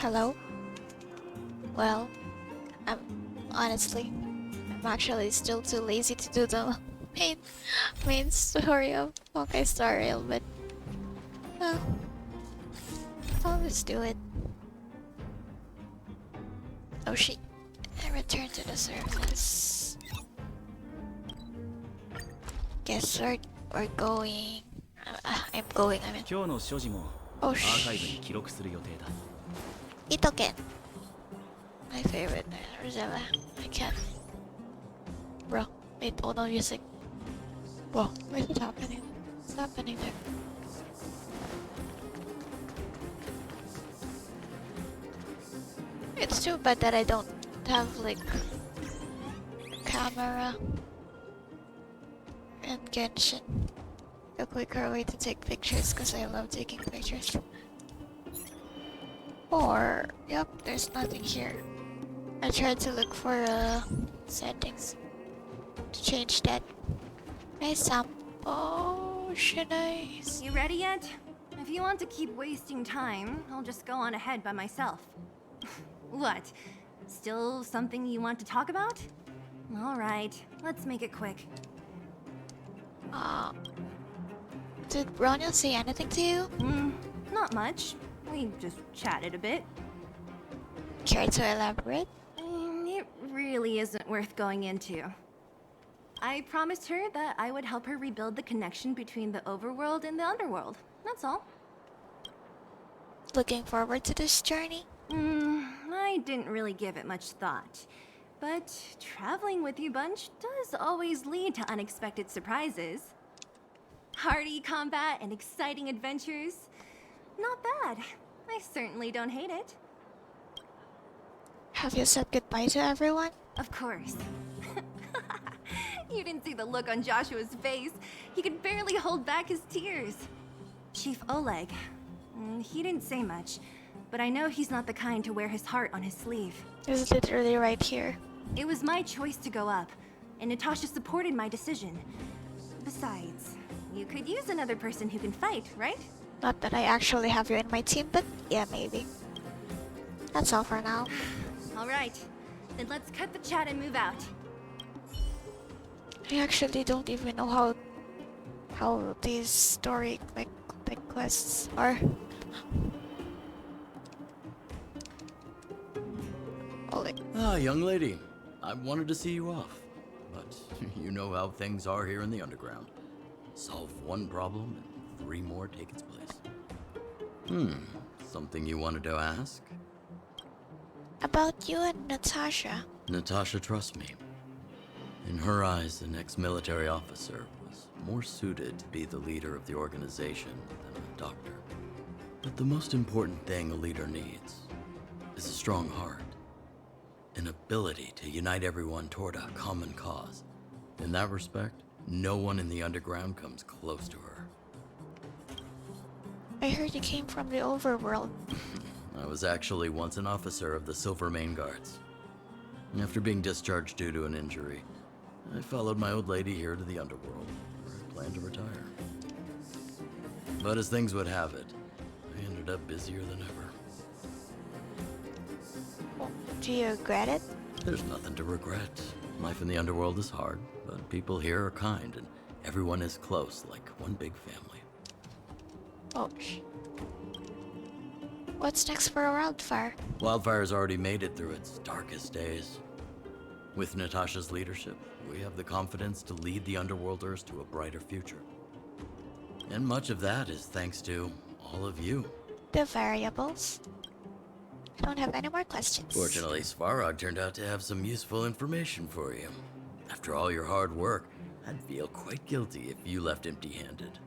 Hello? Well, I'm honestly, I'm actually still too lazy to do the main story of Honkai Star Rail, but uh, I'll just do it. Oh shit! I returned to the surface. Guess we're going. I'm going. I mean. Oh shit! Itoken. My favorite. Rosella. I can't. Bro, wait, hold on music. Whoa, what is happening? What's happening there? It's too bad that I don't have like camera and Genshin. A quicker way to take pictures because I love taking pictures. Or, yep, there's nothing here. I tried to look for settings to change that. Nice sample. Should I? You ready yet? If you want to keep wasting time, I'll just go on ahead by myself. What? Still something you want to talk about? Alright, let's make it quick. Did Ronyo say anything to you? Not much. We just chatted a bit. Care to elaborate? It really isn't worth going into. I promised her that I would help her rebuild the connection between the overworld and the underworld. That's all. Looking forward to this journey? I didn't really give it much thought. But traveling with you bunch does always lead to unexpected surprises. Hearty combat and exciting adventures. Not bad. I certainly don't hate it. Have you said goodbye to everyone? Of course. You didn't see the look on Joshua's face. He could barely hold back his tears. Chief Oleg. He didn't say much, but I know he's not the kind to wear his heart on his sleeve. It's literally right here. It was my choice to go up, and Natasha supported my decision. Besides, you could use another person who can fight, right? Not that I actually have you in my team, but yeah, maybe. That's all for now. Alright, then let's cut the chat and move out. I actually don't even know how these story like quests are. Young lady, I wanted to see you off, but you know how things are here in the underground. Solve one problem and 3 more take its place. Something you wanted to ask? About you and Natasha. Natasha trusts me. In her eyes, an ex-military officer was more suited to be the leader of the organization than a doctor. But the most important thing a leader needs is a strong heart. An ability to unite everyone toward a common cause. In that respect, no one in the underground comes close to her. I heard you came from the overworld. I was actually once an officer of the Silver Main Guards. After being discharged due to an injury, I followed my old lady here to the underworld, where I planned to retire. But as things would have it, I ended up busier than ever. Do you regret it? There's nothing to regret. Life in the underworld is hard, but people here are kind, and everyone is close, like one big family. Oh, what's next for Wildfire? Wildfire's already made it through its darkest days. With Natasha's leadership, we have the confidence to lead the Underworlders to a brighter future. And much of that is thanks to all of you. The variables? I don't have any more questions. Fortunately, Svarog turned out to have some useful information for you. After all your hard work, I'd feel quite guilty if you left empty-handed.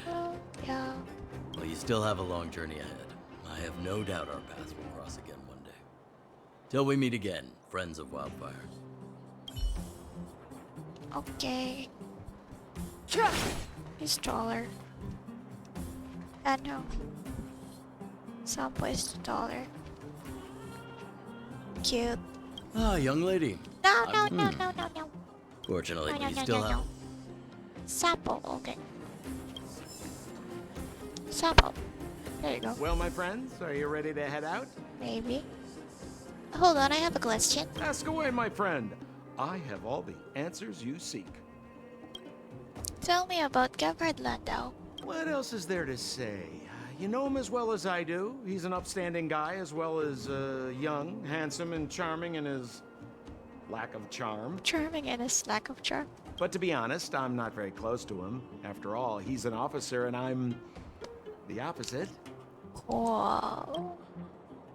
Well, yeah. Well, you still have a long journey ahead. I have no doubt our paths will cross again one day. Till we meet again, friends of Wildfire. Okay. He's taller. No. Sampo is taller. Cute. Young lady. No. Fortunately, No, we still have... Sampo, okay. Sampo. There you go. Well, my friends, are you ready to head out? Maybe. Hold on, I have a question. Ask away, my friend. I have all the answers you seek. Tell me about Gepard Landau. What else is there to say? You know him as well as I do. He's an upstanding guy, as well as young, handsome, and charming in his lack of charm. Charming and his lack of charm. But to be honest, I'm not very close to him. After all, he's an officer and I'm the opposite. Cool.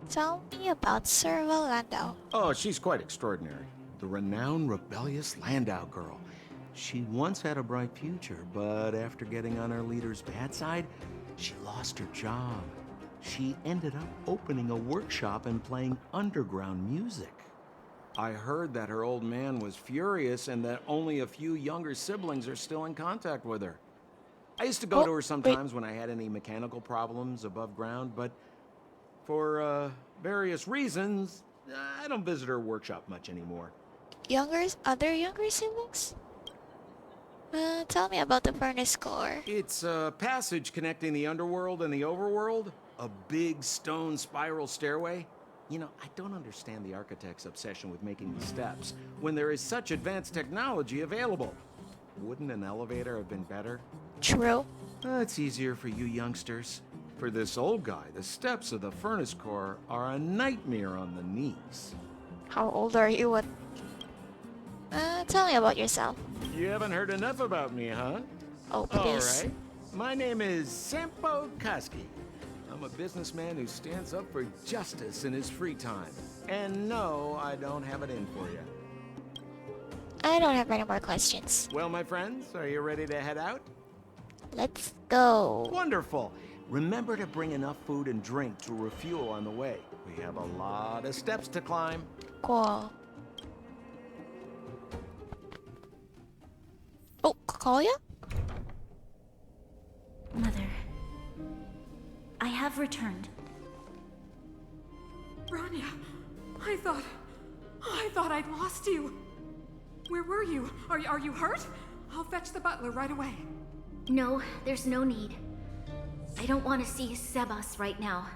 Tell me about Serval Landau. Oh, she's quite extraordinary. The renowned rebellious Landau girl. She once had a bright future, but after getting on her leader's bad side, she lost her job. She ended up opening a workshop and playing underground music. I heard that her old man was furious and that only a few younger siblings are still in contact with her. I used to go to her sometimes when I had any mechanical problems above ground, but for various reasons, I don't visit her workshop much anymore. Other younger siblings? Tell me about the furnace core. It's a passage connecting the underworld and the overworld. A big stone spiral stairway. You know, I don't understand the architect's obsession with making the steps when there is such advanced technology available. Wouldn't an elevator have been better? True. It's easier for you youngsters. For this old guy, the steps of the furnace core are a nightmare on the knees. How old are you? What? Tell me about yourself. You haven't heard enough about me, huh? Oh, please. All right. My name is Sampo Koski. I'm a businessman who stands up for justice in his free time. And no, I don't have it in for you. I don't have any more questions. Well, my friends, are you ready to head out? Let's go. Wonderful. Remember to bring enough food and drink to refuel on the way. We have a lot of steps to climb. Cool. Oh, Kalia? Mother, I have returned. Branya, I thought I'd lost you. Where were you? Are you hurt? I'll fetch the butler right away. No, there's no need. I don't want to see Sebas right now.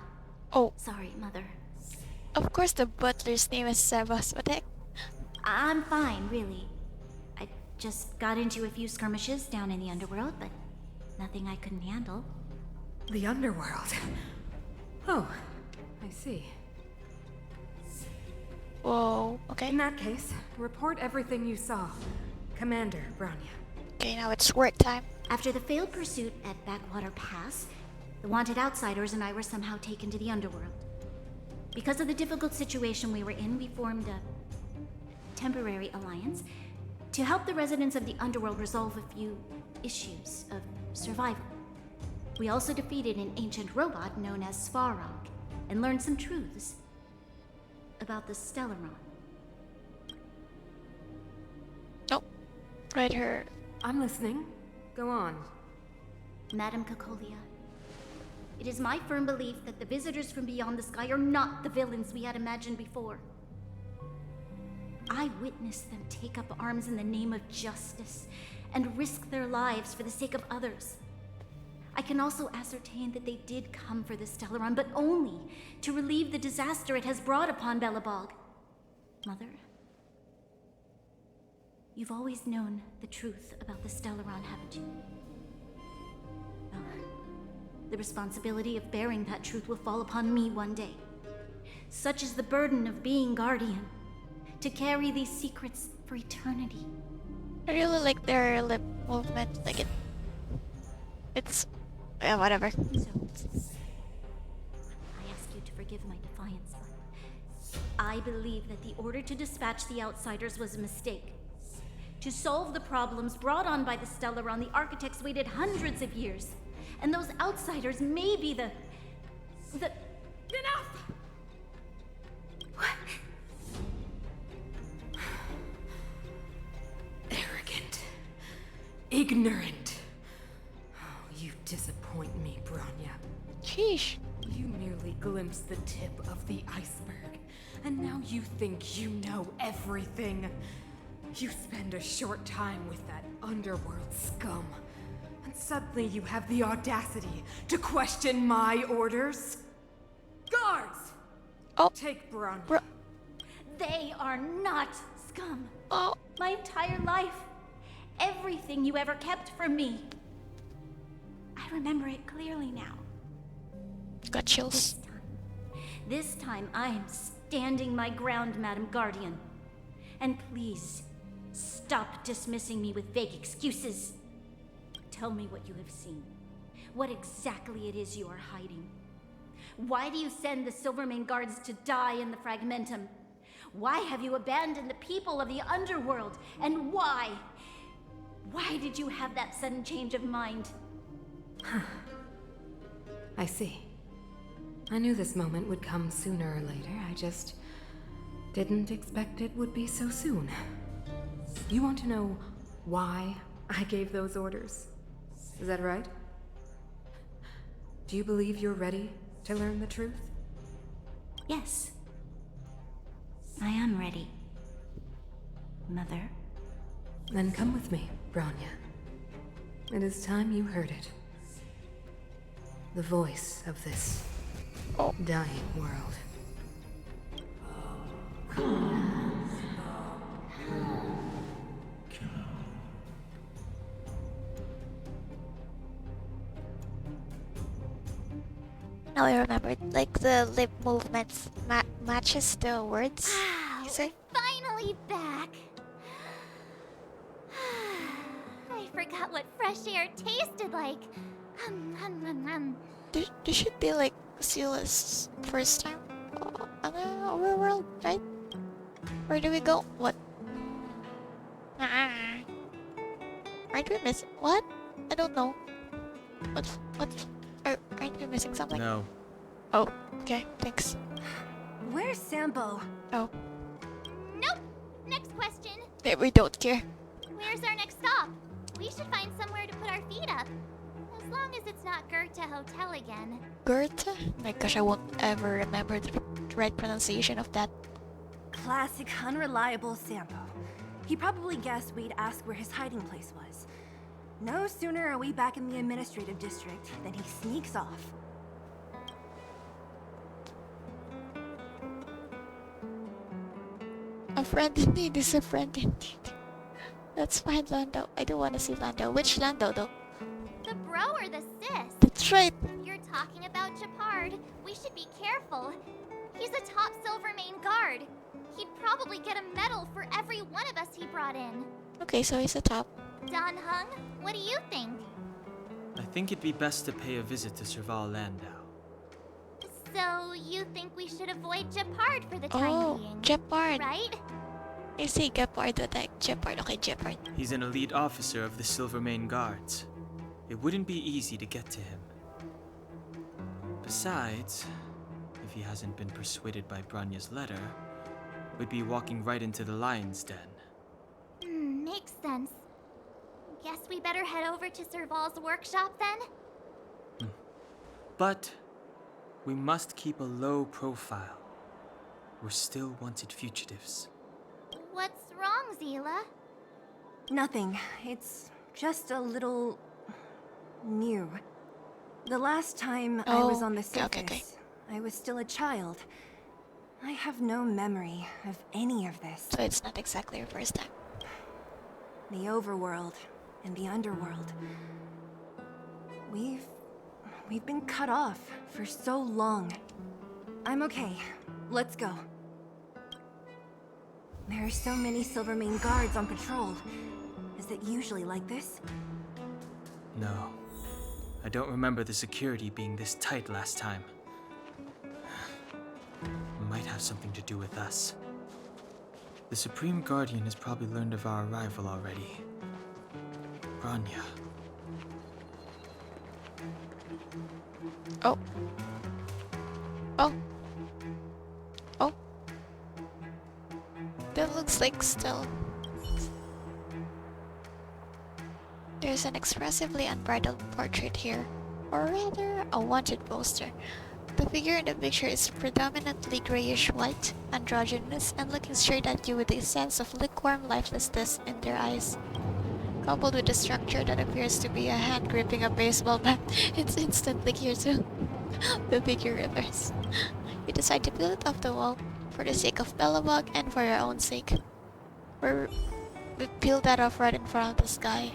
Oh, Sorry, Mother. of course the butler's name is Sebas. What the heck? I'm fine, really. I just got into a few skirmishes down in the underworld, but nothing I couldn't handle. The underworld. Oh, I see. Whoa, okay. In that case, report everything you saw. Commander Branya. Okay, now it's work time. After the failed pursuit at Backwater Pass, the wanted outsiders and I were somehow taken to the underworld. Because of the difficult situation we were in, we formed a temporary alliance to help the residents of the underworld resolve a few issues of survival. We also defeated an ancient robot known as Svarog and learned some truths about the Stellaron. Oh, right here. I'm listening. Go on. Madam Kokolia, it is my firm belief that the visitors from beyond the sky are not the villains we had imagined before. I witnessed them take up arms in the name of justice and risk their lives for the sake of others. I can also ascertain that they did come for the Stellaron, but only to relieve the disaster it has brought upon Belobog. Mother, you've always known the truth about the Stellaron, haven't you? Well, the responsibility of bearing that truth will fall upon me one day. Such is the burden of being Guardian, to carry these secrets for eternity. I really like their lip movement. Like it's yeah, whatever. So, I ask you to forgive my defiance, son. I believe that the order to dispatch the outsiders was a mistake. To solve the problems brought on by the Stellaron, the architects waited hundreds of years. And those outsiders may be the... Enough! What? Arrogant. Ignorant. Oh, you disappoint me, Branya. Sheesh. You merely glimpsed the tip of the iceberg, and now you think you know everything. You spend a short time with that underworld scum, and And suddenly you have the audacity to question my orders? Guards! Oh. Take Bronya. Bro. They are not scum. Oh. My entire life, everything you ever kept from me. I remember it clearly now. Got chills. This time I am standing my ground, Madam Guardian. And please, stop dismissing me with vague excuses. Tell me what you have seen. What exactly it is you are hiding. Why do you send the Silvermane guards to die in the Fragmentum? Why have you abandoned the people of the underworld? And why? Why did you have that sudden change of mind? I see. I knew this moment would come sooner or later. I just didn't expect it would be so soon. You want to know why I gave those orders? Is that right? Do you believe you're ready to learn the truth? Yes. I am ready. Mother. Then come with me, Bronya. It is time you heard it. The voice of this dying world. Now I remembered, like the lip movements matches the words. Wow, You say? finally back. I forgot what fresh air tasted like. This should be like Sila's first time on the overworld, right? Where do we go? What? Aren't we missing? What? I don't know. What? Aren't we missing something? No. Oh, okay, thanks. Where's Sambo? Oh, Nope. Next question. we don't care. Where's our next stop? We should find somewhere to put our feet up. As long as it's not Goethe Hotel again. Goethe? My gosh, I won't ever remember the right pronunciation of that. Classic unreliable Sambo. He probably guessed we'd ask where his hiding place was. No sooner are we back in the administrative district than he sneaks off. A friend indeed is a friend indeed. Let's find Landau. I do want to see Landau. Which Landau though? The bro or the sis? That's right. You're talking about Gepard. We should be careful. He's a top Silvermane guard. He'd probably get a medal for every one of us he brought in. Okay, so he's a top. Don Hung, what do you think? I think it'd be best to pay a visit to Serval Landau. So, you think we should avoid Gepard for the time Oh, being? Gepard. Right? I say Gepard, but like Gepard. Okay, Gepard. He's an elite officer of the Silvermane Guards. It wouldn't be easy to get to him. Besides, if he hasn't been persuaded by Bronya's letter, we'd be walking right into the lion's den. Makes sense. Guess we better head over to Serval's workshop then? But we must keep a low profile. We're still wanted fugitives. What's wrong, Zila? Nothing. It's just a little new. The last time I was on the surface, okay. I was still a child. I have no memory of any of this. So it's not exactly your first time. The overworld and the underworld. We've been cut off for so long. I'm okay. Let's go. There are so many Silvermane guards on patrol. Is it usually like this? No. I don't remember the security being this tight last time. Might have something to do with us. The Supreme Guardian has probably learned of our arrival already. Bronya. Oh. Oh. Oh. That looks like still. There's an expressively unbridled portrait here, or rather, a wanted poster. The figure in the picture is predominantly grayish-white, androgynous, and looking straight at you with a sense of lukewarm lifelessness in their eyes. Coupled with a structure that appears to be a hand gripping a baseball bat, it's instantly clear to the bigger rivers. You decide to peel it off the wall for the sake of Bellabog and for your own sake. We peeled that off right in front of this guy.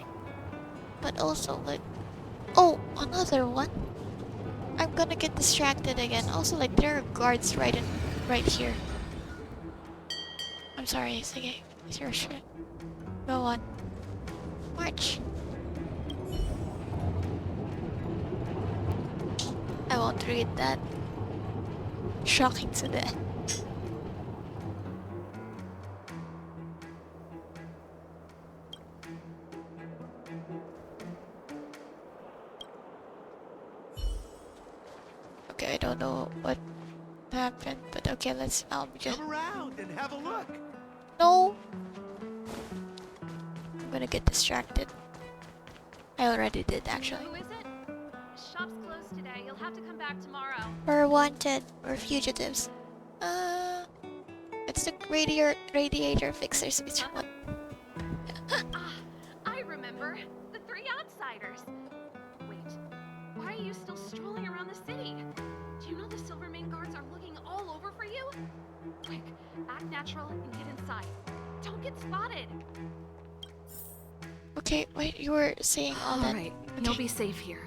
But also, like, oh, another one. I'm gonna get distracted again. Also, like, there are guards right here. I'm sorry, Sige. It's your shit. Go on. March. I won't read that. Shocking to death. Okay, I don't know what happened, but okay, I'll just... Come around and have a look. No! I'm gonna get distracted. I already did, actually. Who is it? Shop's closed today. You'll have to come back tomorrow. We're wanted. We're fugitives. It's the radiator fixers. Which one? I remember. The three outsiders. Wait, why are you still strolling around the city? Do you know the Silvermane guards are looking all over for you? Quick, act natural and get inside. Don't get spotted. Okay, wait, you were saying all that. Alright, you'll be safe here.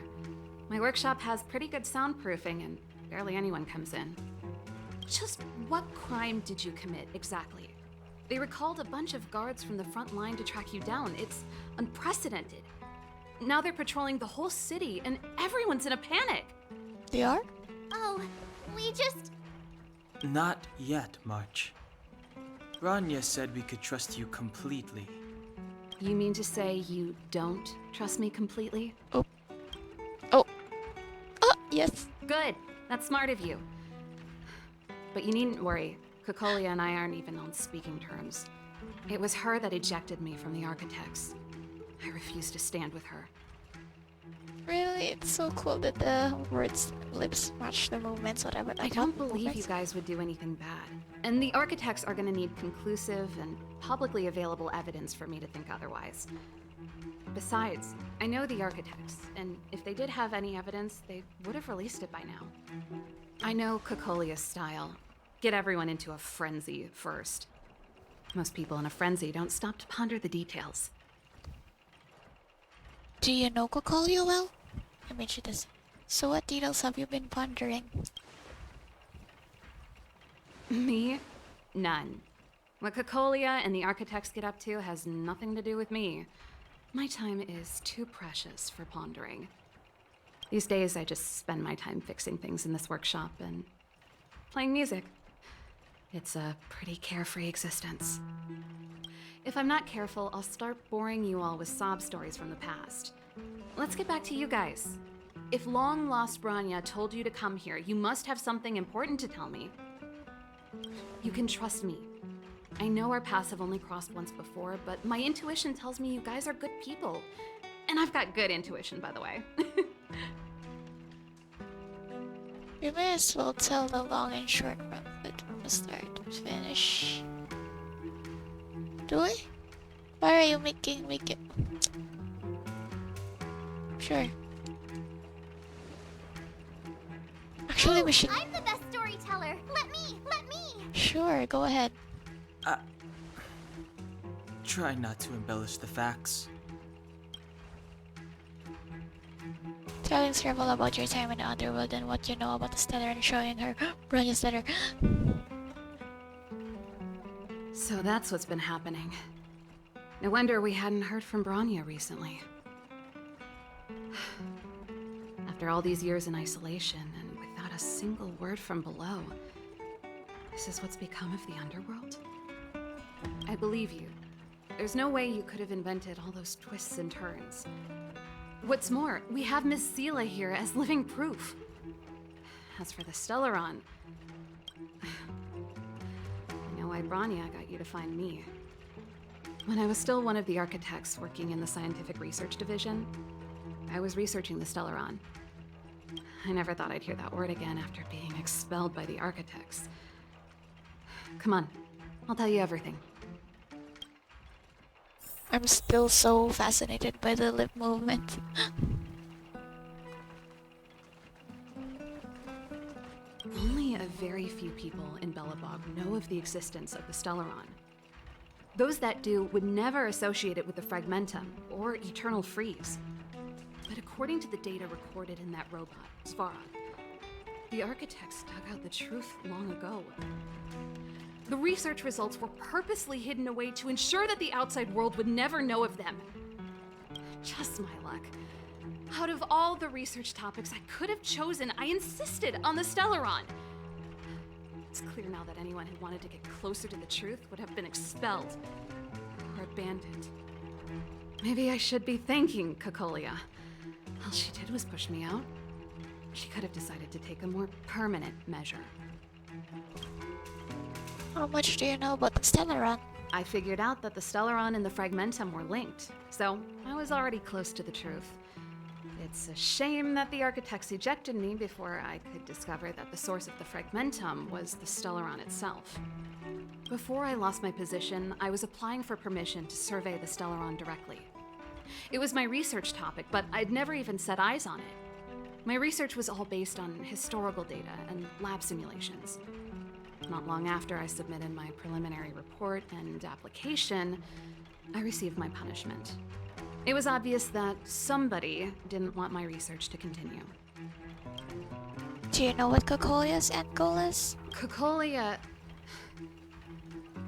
My workshop has pretty good soundproofing and barely anyone comes in. Just what crime did you commit, exactly? They recalled a bunch of guards from the front line to track you down. It's unprecedented. Now they're patrolling the whole city and everyone's in a panic. They are? Oh, we just... Not yet, March. Rania said we could trust you completely. You mean to say you don't trust me completely? Oh, yes. Good. That's smart of you. But you needn't worry. Kokolia and I aren't even on speaking terms. It was her that ejected me from the Architects. I refused to stand with her. Really? It's so cool that the lips match the movements, whatever. I don't believe you guys would do anything bad. And the Architects are gonna need conclusive and publicly available evidence for me to think otherwise. Besides, I know the Architects, and if they did have any evidence, they would have released it by now. I know Kokolia's style. Get everyone into a frenzy first. Most people in a frenzy don't stop to ponder the details. Do you know Kokolio well? I mean, she does. So what details have you been pondering? Me? None. What Kokolia and the Architects get up to has nothing to do with me. My time is too precious for pondering. These days, I just spend my time fixing things in this workshop and playing music. It's a pretty carefree existence. If I'm not careful, I'll start boring you all with sob stories from the past. Let's get back to you guys. If long-lost Branya told you to come here, you must have something important to tell me. You can trust me. I know our paths have only crossed once before, but my intuition tells me you guys are good people. And I've got good intuition, by the way. We may as well tell the long and short from it from the start to finish. Do we? Why are you making it? Sure. Actually, we should. I'm the best storyteller. Let me. Sure, go ahead. Try not to embellish the facts. Telling Serval about your time in the underworld and what you know about the stellar and showing her Bronya's letter. So that's what's been happening. No wonder we hadn't heard from Bronya recently. After all these years in isolation and without a single word from below, this is what's become of the underworld? I believe you. There's no way you could have invented all those twists and turns. What's more, we have Miss Sela here as living proof. As for the Stellaron, I know why Bronya got you to find me. When I was still one of the Architects working in the Scientific Research Division, I was researching the Stellaron. I never thought I'd hear that word again after being expelled by the Architects. Come on, I'll tell you everything. I'm still so fascinated by the lip movement. Only a very few people in Belobog know of the existence of the Stellaron. Those that do would never associate it with the Fragmentum or Eternal Freeze. But according to the data recorded in that robot, Svarog, the architects dug out the truth long ago. The research results were purposely hidden away to ensure that the outside world would never know of them. Just my luck. Out of all the research topics I could have chosen, I insisted on the Stellaron. It's clear now that anyone who wanted to get closer to the truth would have been expelled or abandoned. Maybe I should be thanking Cocolia. All she did was push me out. She could have decided to take a more permanent measure. How much do you know about the Stellaron? I figured out that the Stellaron and the Fragmentum were linked, so I was already close to the truth. It's a shame that the architects ejected me before I could discover that the source of the Fragmentum was the Stellaron itself. Before I lost my position, I was applying for permission to survey the Stellaron directly. It was my research topic, but I'd never even set eyes on it. My research was all based on historical data and lab simulations. Not long after I submitted my preliminary report and application, I received my punishment. It was obvious that somebody didn't want my research to continue. Do you know what Cocolia's end goal is? Cocolia...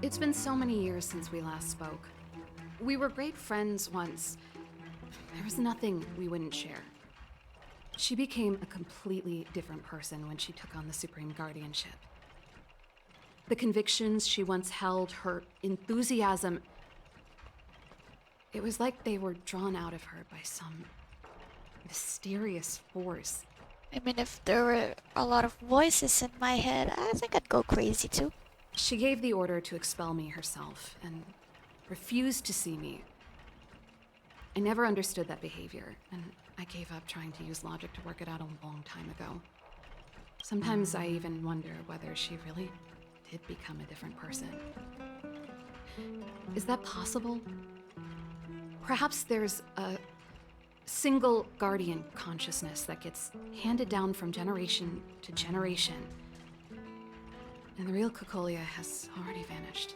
It's been so many years since we last spoke. We were great friends once. There was nothing we wouldn't share. She became a completely different person when she took on the Supreme Guardianship. The convictions she once held, her enthusiasm, it was like they were drawn out of her by some mysterious force. I mean, if there were a lot of voices in my head, I think I'd go crazy too. She gave the order to expel me herself and refused to see me. I never understood that behavior, and I gave up trying to use logic to work it out a long time ago. Sometimes I even wonder whether she really did become a different person. Is that possible? Perhaps there's a single guardian consciousness that gets handed down from generation to generation. And the real Cocolia has already vanished.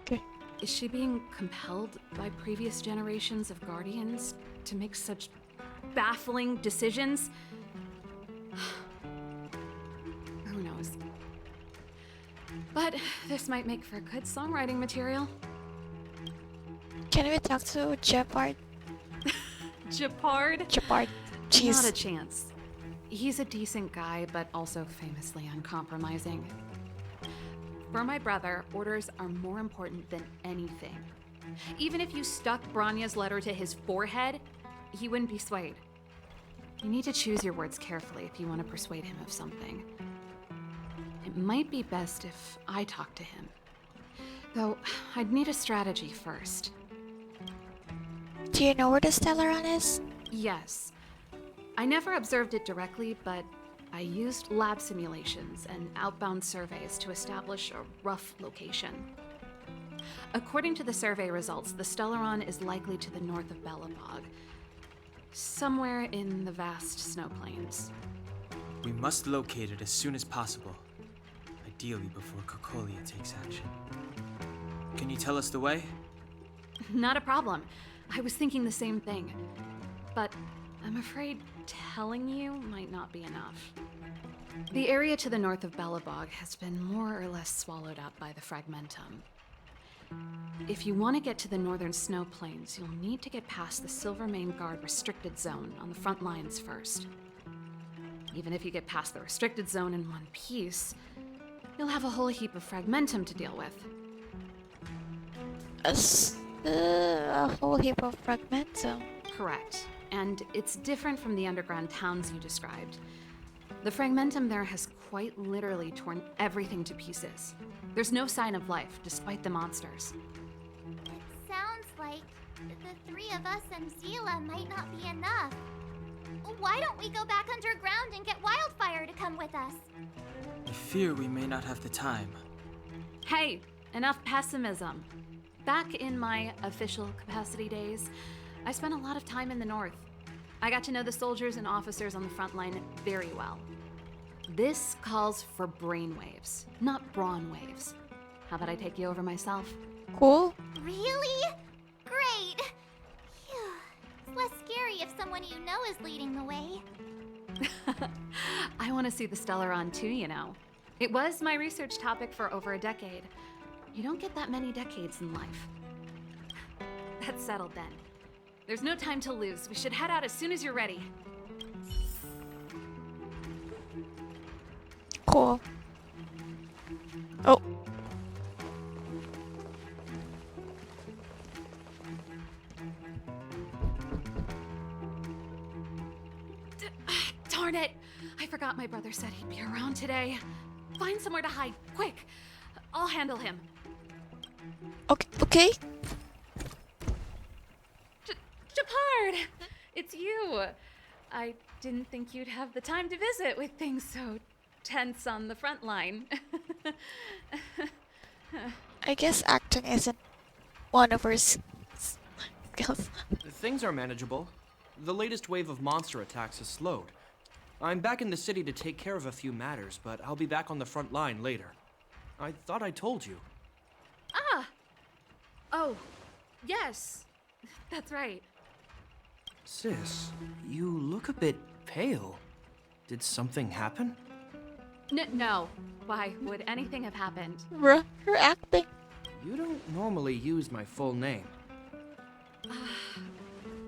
Okay. Is she being compelled by previous generations of guardians to make such baffling decisions? Who knows? But this might make for good songwriting material. Can we talk to Gepard? Gepard? Gepard. Jeez. Not a chance. He's a decent guy, but also famously uncompromising. For my brother, orders are more important than anything. Even if you stuck Branya's letter to his forehead, he wouldn't be swayed. You need to choose your words carefully if you want to persuade him of something. It might be best if I talk to him. Though, I'd need a strategy first. Do you know where the Stellaron is? Yes. I never observed it directly, but I used lab simulations and outbound surveys to establish a rough location. According to the survey results, the Stellaron is likely to the north of Belobog, somewhere in the vast snow plains. We must locate it as soon as possible, ideally before Cocolia takes action. Can you tell us the way? Not a problem. I was thinking the same thing. But I'm afraid telling you might not be enough. The area to the north of Belobog has been more or less swallowed up by the Fragmentum. If you want to get to the northern snow plains, you'll need to get past the Silvermane Guard restricted zone on the front lines first. Even if you get past the restricted zone in one piece, you'll have a whole heap of Fragmentum to deal with. A whole heap of Fragmentum. Correct. And it's different from the underground towns you described. The Fragmentum there has quite literally torn everything to pieces. There's no sign of life, despite the monsters. It sounds like the three of us and Zila might not be enough. Why don't we go back underground and get Wildfire to come with us? I fear we may not have the time. Hey, enough pessimism. Back in my official capacity days, I spent a lot of time in the north. I got to know the soldiers and officers on the front line very well. This calls for brainwaves, not brawn waves. How about I take you over myself? Cool. Really? Great. Phew. It's less scary if someone you know is leading the way. I want to see the Stellaron too, you know. It was my research topic for over a decade. You don't get that many decades in life. That's settled then. There's no time to lose. We should head out as soon as you're ready. Cool. Oh. Darn it! I forgot my brother said he'd be around today. Find somewhere to hide, quick! I'll handle him. Okay. Okay. Gepard! It's you! I didn't think you'd have the time to visit with things so tense on the front line. I guess acting isn't one of her skills. Things are manageable. The latest wave of monster attacks has slowed. I'm back in the city to take care of a few matters, but I'll be back on the front line later. I thought I told you. Ah! Oh, yes. That's right. Sis, you look a bit pale. Did something happen? No. Why would anything have happened? Bruh, her acting. You don't normally use my full name.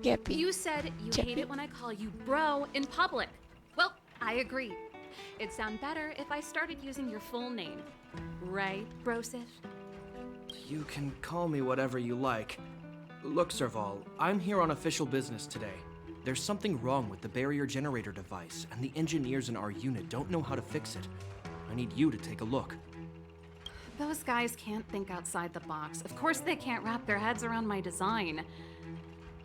Geppy. You said you hate it when I call you bro in public. Well, I agree. It'd sound better if I started using your full name. Right, Brosif? You can call me whatever you like. Look, Serval, I'm here on official business today. There's something wrong with the barrier generator device, and the engineers in our unit don't know how to fix it. I need you to take a look. Those guys can't think outside the box. Of course they can't wrap their heads around my design.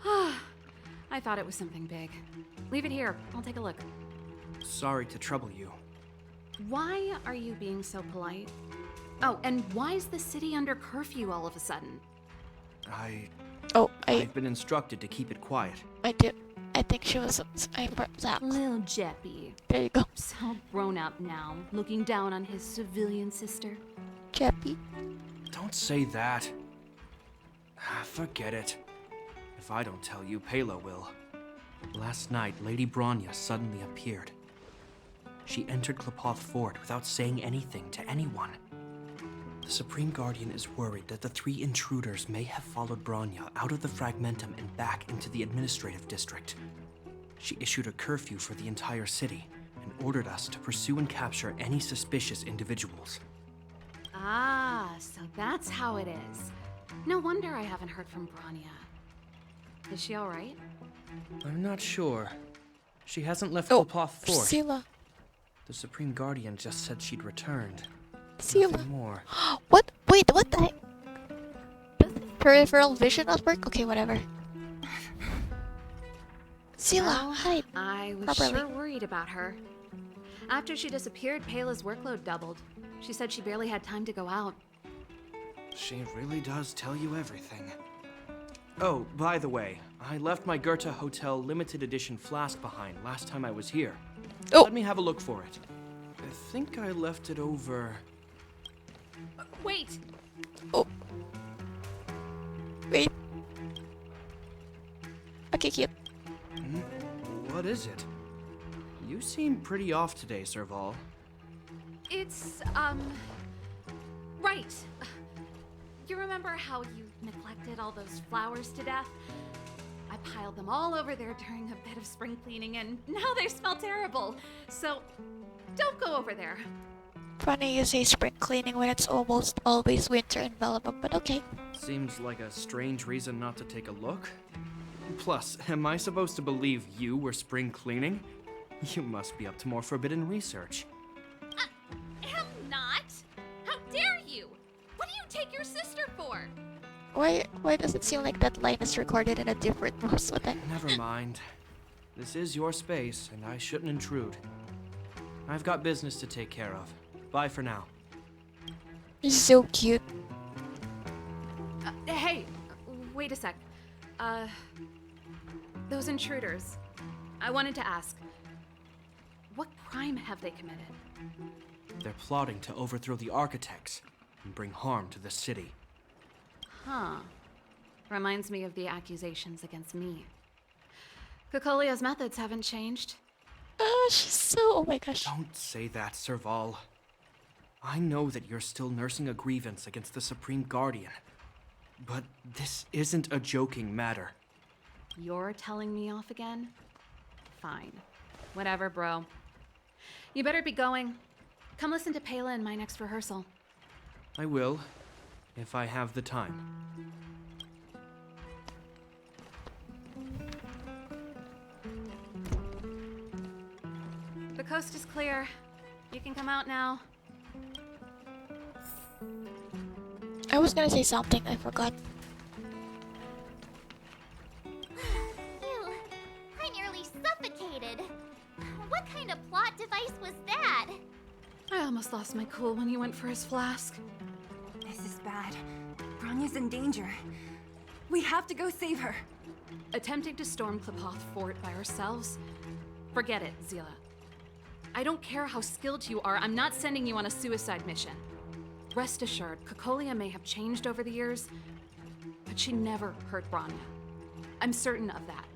I thought it was something big. Leave it here. I'll take a look. Sorry to trouble you. Why are you being so polite? Oh, and why is the city under curfew all of a sudden? I've been instructed to keep it quiet. I think she was. Lil Jeppy. There you go. So grown up now, looking down on his civilian sister. Jeppy. Don't say that. Forget it. If I don't tell you, Pela will. Last night, Lady Bronya suddenly appeared. She entered Klepoth Fort without saying anything to anyone. The Supreme Guardian is worried that the 3 intruders may have followed Bronya out of the Fragmentum and back into the administrative district. She issued a curfew for the entire city and ordered us to pursue and capture any suspicious individuals. Ah, so that's how it is. No wonder I haven't heard from Bronya. Is she all right? I'm not sure. She hasn't left Klepoth Fort. Priscilla. The Supreme Guardian just said she'd returned. Priscilla. Nothing more. What? Wait, what the heck? Does peripheral vision not work? Okay, whatever. Priscilla, hide. I was properly. sure worried about her. After she disappeared, Pela's workload doubled. She said she barely had time to go out. She really does tell you everything. Oh, by the way, I left my Goethe Hotel limited edition flask behind last time I was here. Oh. Let me have a look for it. I think I left it over... Wait! Oh. Wait. Okay, cute. What is it? You seem pretty off today, Serval. It's, right. You remember how you neglected all those flowers to death? I piled them all over there during a bit of spring cleaning, and now they smell terrible. So, don't go over there. Funny you say spring cleaning when it's almost always winter in Bellabog, but okay. Seems like a strange reason not to take a look. Plus, am I supposed to believe you were spring cleaning? You must be up to more forbidden research. Am not. How dare you? What do you take your sister for? Why does it seem like that line is recorded in a different voice? What the? Never mind. This is your space, and I shouldn't intrude. I've got business to take care of. Bye for now. She's so cute. Hey, wait a sec. Those intruders. I wanted to ask, what crime have they committed? They're plotting to overthrow the architects and bring harm to the city. Huh. Reminds me of the accusations against me. Cocolia's methods haven't changed. She's so... Oh my gosh. Don't say that, Serval. I know that you're still nursing a grievance against the Supreme Guardian. But this isn't a joking matter. You're telling me off again? Fine. Whatever, bro. You better be going. Come listen to Pela in my next rehearsal. I will, if I have the time. The coast is clear. You can come out now. I was gonna say something, I forgot. Phew, I nearly suffocated. What kind of plot device was that? I almost lost my cool when he went for his flask. This is bad. Bronya's in danger. We have to go save her. Attempting to storm Qlipoth Fort by ourselves? Forget it, Zila. I don't care how skilled you are, I'm not sending you on a suicide mission. Rest assured, Cocolia may have changed over the years, but she never hurt Bronya. I'm certain of that.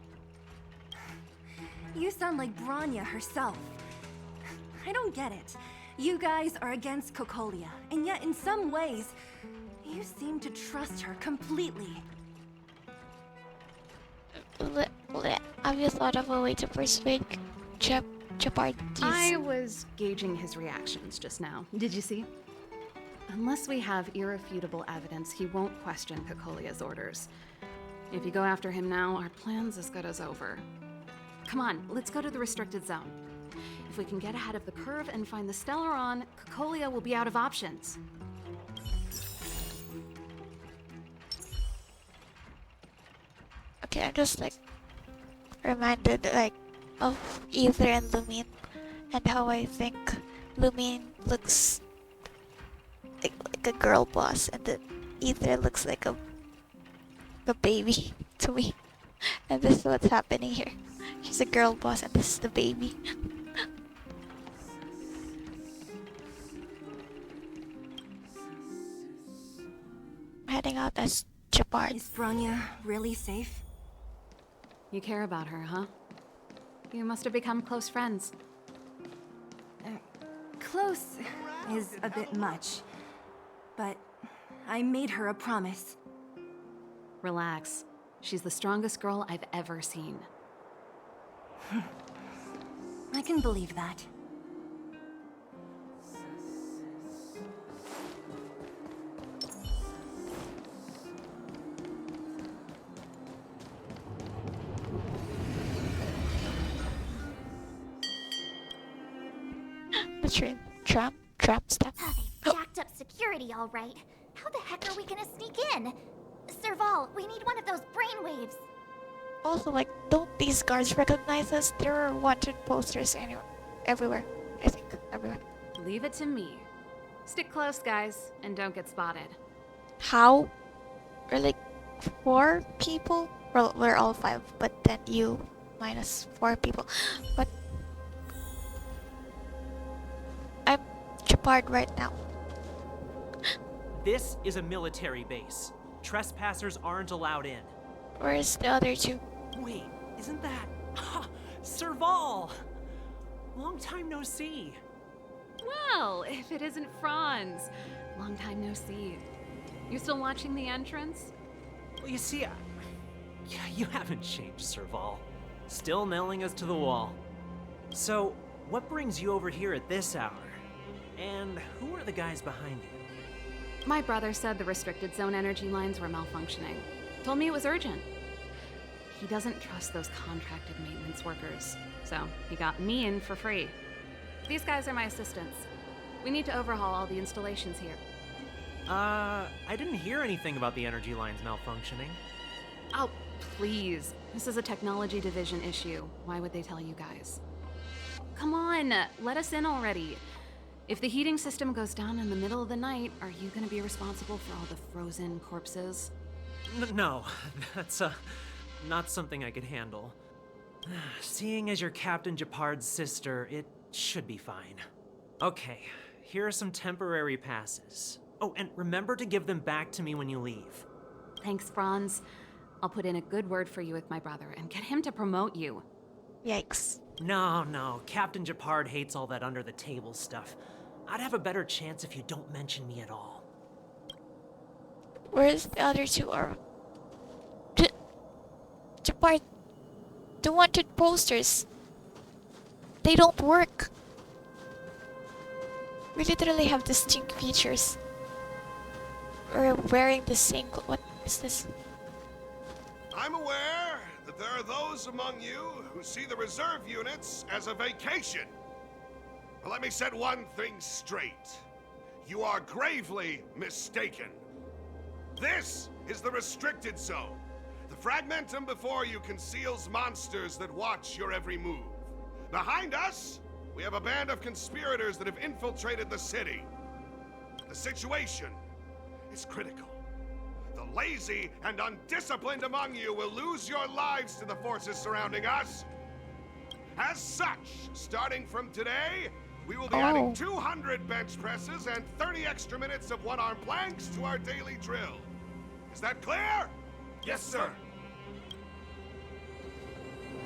You sound like Bronya herself. I don't get it. You guys are against Cocolia, and yet in some ways, you seem to trust her completely. Have you thought of a way to persuade Gepard? I was gauging his reactions just now. Did you see? Unless we have irrefutable evidence, he won't question Cocolia's orders. If you go after him now, our plan's as good as over. Come on, let's go to the restricted zone. If we can get ahead of the curve and find the Stellaron, Cocolia will be out of options. Okay, I'm just like reminded like of Ether and Lumine and how I think Lumine looks like a girl boss and the Ether looks like a baby to me. And this is what's happening here. She's a girl boss and this is the baby. Heading out as Gepard. Is Bronya really safe? You care about her, huh? You must have become close friends. Close is a bit much. But I made her a promise. Relax. She's the strongest girl I've ever seen. I can believe that. The train. Tram step. Oh, they've jacked up security all right. How the heck are we gonna sneak in? Serval, we need one of those brainwaves. Also, like, don't these guards recognize us? There are wanted posters everywhere. I think, everywhere. Leave it to me. Stick close, guys, and don't get spotted. How? We're like 4 people? Well, we're all 5, but then you minus 4 people. But I'm Gepard right now. This is a military base. Trespassers aren't allowed in. Where's the other 2? Wait, isn't that... Serval! Long time no see. Well, if it isn't Franz. Long time no see. You still watching the entrance? Well, you see, you haven't changed, Serval. Still nailing us to the wall. So, what brings you over here at this hour? And who are the guys behind you? My brother said the restricted zone energy lines were malfunctioning. Told me it was urgent. He doesn't trust those contracted maintenance workers, so he got me in for free. These guys are my assistants. We need to overhaul all the installations here. I didn't hear anything about the energy lines malfunctioning. Oh, please. This is a technology division issue. Why would they tell you guys? Come on, let us in already. If the heating system goes down in the middle of the night, are you gonna be responsible for all the frozen corpses? No, that's not something I could handle. Seeing as you're Captain Gepard's sister, it should be fine. Okay, here are some temporary passes. Oh, and remember to give them back to me when you leave. Thanks, Franz. I'll put in a good word for you with my brother and get him to promote you. Yikes. No, Captain Gepard hates all that under-the-table stuff. I'd have a better chance if you don't mention me at all. Where's the other two are? Gepard, the wanted posters. They don't work. We literally have distinct features. We're wearing the same what is this? I'm aware that there are those among you who see the reserve units as a vacation. But let me set one thing straight. You are gravely mistaken. This is the restricted zone. The fragmentum before you conceals monsters that watch your every move. Behind us, we have a band of conspirators that have infiltrated the city. The situation is critical. The lazy and undisciplined among you will lose your lives to the forces surrounding us. As such, starting from today, we will be adding 200 bench presses and 30 extra minutes of one-arm planks to our daily drill. Is that clear? Yes, sir.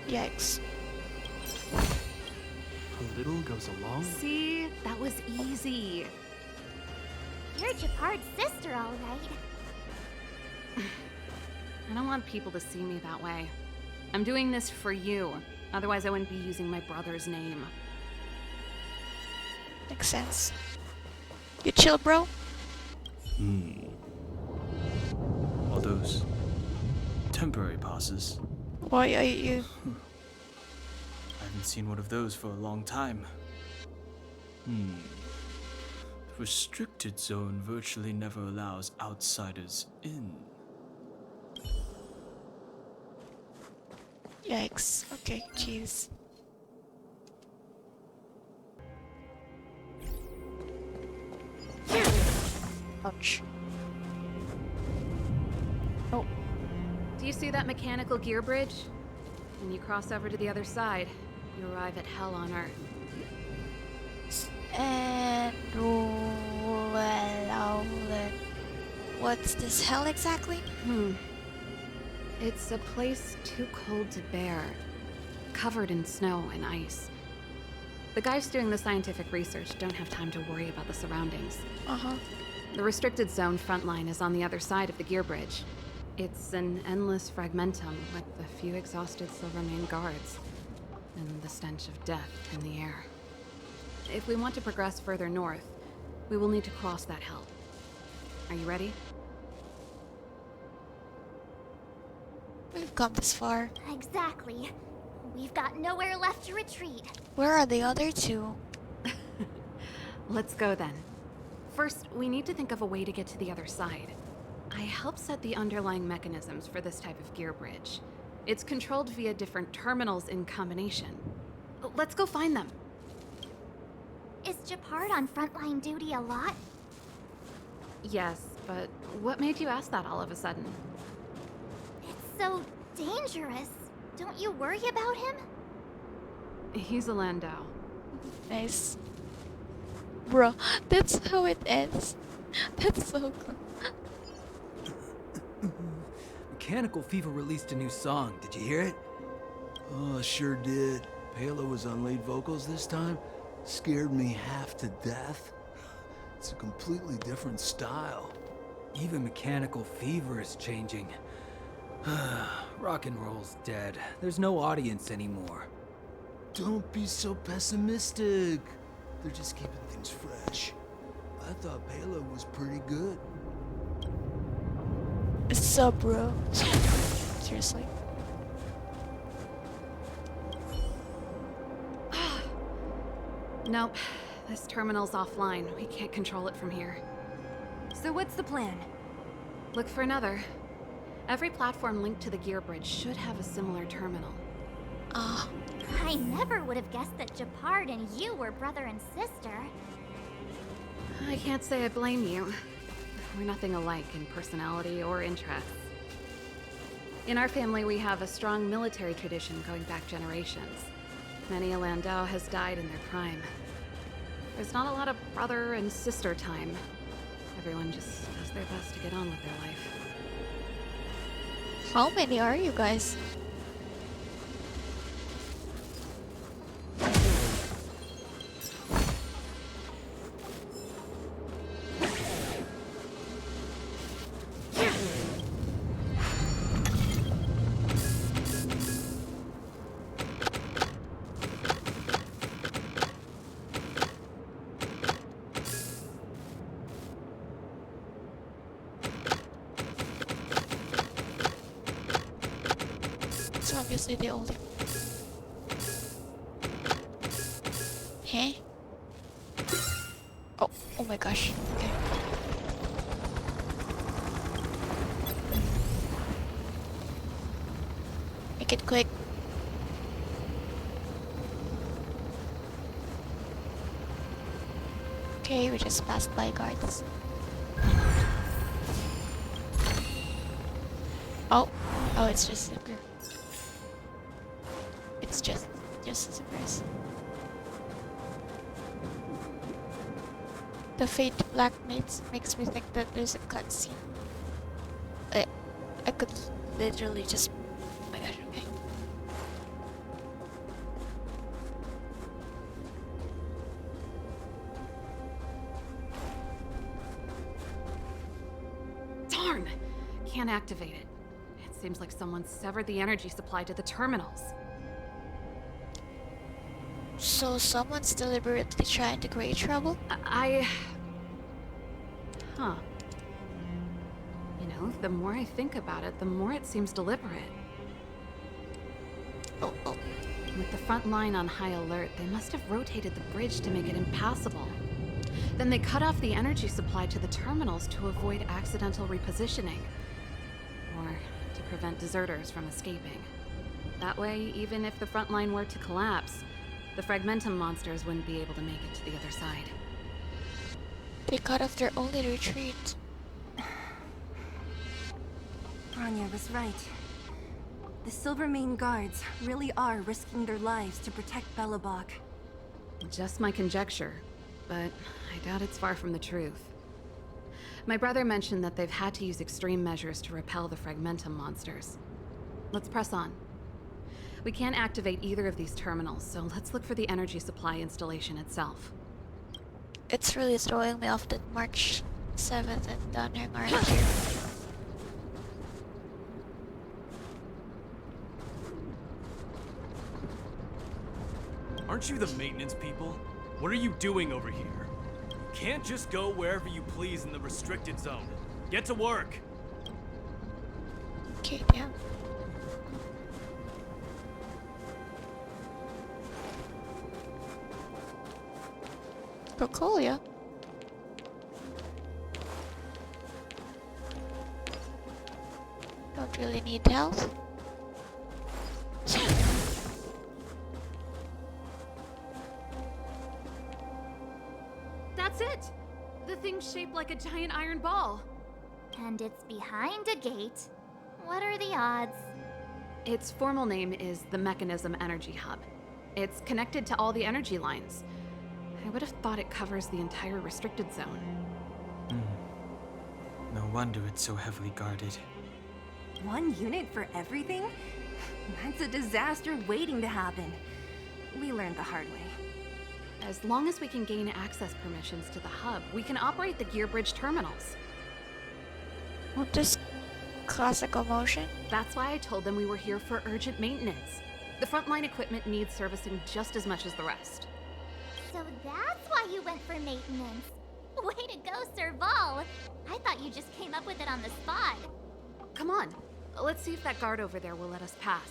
Yikes. A little goes a long way. See? That was easy. You're Gepard's sister, all right. I don't want people to see me that way. I'm doing this for you. Otherwise, I wouldn't be using my brother's name. Makes sense. You chill, bro? All those temporary passes. Why are you... I haven't seen one of those for a long time. The restricted zone virtually never allows outsiders in. Yikes. Okay, jeez. Ouch. Oh. Do you see that mechanical gear bridge? When you cross over to the other side, you arrive at Hell on Earth. And... well, what's this hell exactly? It's a place too cold to bear, covered in snow and ice. The guys doing the scientific research don't have time to worry about the surroundings. The restricted zone front line is on the other side of the gear bridge. It's an endless fragmentum with a few exhausted Silvermane guards, and the stench of death in the air. If we want to progress further north, we will need to cross that hell. Are you ready? We've come this far. Exactly. We've got nowhere left to retreat. Where are the other two? Let's go then. First, we need to think of a way to get to the other side. I helped set the underlying mechanisms for this type of gear bridge. It's controlled via different terminals in combination. Let's go find them. Is Gepard on frontline duty a lot? Yes, but what made you ask that all of a sudden? It's so dangerous. Don't you worry about him? He's a Landau. Nice. Bro, that's how it ends. That's so cool. Mechanical Fever released a new song. Did you hear it? Oh, sure did. Palo was on lead vocals this time. Scared me half to death. It's a completely different style. Even Mechanical Fever is changing. Rock and roll's dead. There's no audience anymore. Don't be so pessimistic. They're just keeping things fresh. I thought Palo was pretty good. What's up, bro? Seriously. Nope. This terminal's offline. We can't control it from here. So what's the plan? Look for another. Every platform linked to the gear bridge should have a similar terminal. I never would have guessed that Gepard and you were brother and sister. I can't say I blame you. We're nothing alike in personality or interests. In our family, we have a strong military tradition going back generations. Many a LANDAU has died in their prime. There's not a lot of brother and sister time. Everyone just does their best to get on with their life. How many are you guys? It's obviously the only. Hey? Oh my gosh. Okay. Make it quick. Okay, we just passed by guards. Oh, it's just a group. It's just a surprise. The fate black makes me think that there's a cutscene. I could literally just. Oh my gosh, okay. Darn! Can't activate it. It seems like someone severed the energy supply to the terminals. So someone's deliberately trying to create trouble? Huh. You know, the more I think about it, the more it seems deliberate. Oh. With the front line on high alert, they must have rotated the bridge to make it impassable. Then they cut off the energy supply to the terminals to avoid accidental repositioning. Or to prevent deserters from escaping. That way, even if the front line were to collapse, the Fragmentum monsters wouldn't be able to make it to the other side. They cut off their only retreat. Bronya was right. The Silvermane guards really are risking their lives to protect Belobog. Just my conjecture, but I doubt it's far from the truth. My brother mentioned that they've had to use extreme measures to repel the Fragmentum monsters. Let's press on. We can't activate either of these terminals, so let's look for the energy supply installation itself. It's really throwing me off that March 7th and Dunham aren't here. Aren't you the maintenance people? What are you doing over here? You can't just go wherever you please in the restricted zone. Get to work! Okay, damn. Cocolia? Don't really need help. That's it! The thing's shaped like a giant iron ball. And it's behind a gate. What are the odds? Its formal name is the Mechanism Energy Hub. It's connected to all the energy lines. I would have thought it covers the entire restricted zone. No wonder it's so heavily guarded. One unit for everything? That's a disaster waiting to happen. We learned the hard way. As long as we can gain access permissions to the hub, we can operate the gear bridge terminals. What this classical motion? That's why I told them we were here for urgent maintenance. The frontline equipment needs servicing just as much as the rest. So that's why you went for maintenance. Way to go, Serval! I thought you just came up with it on the spot. Come on, let's see if that guard over there will let us pass.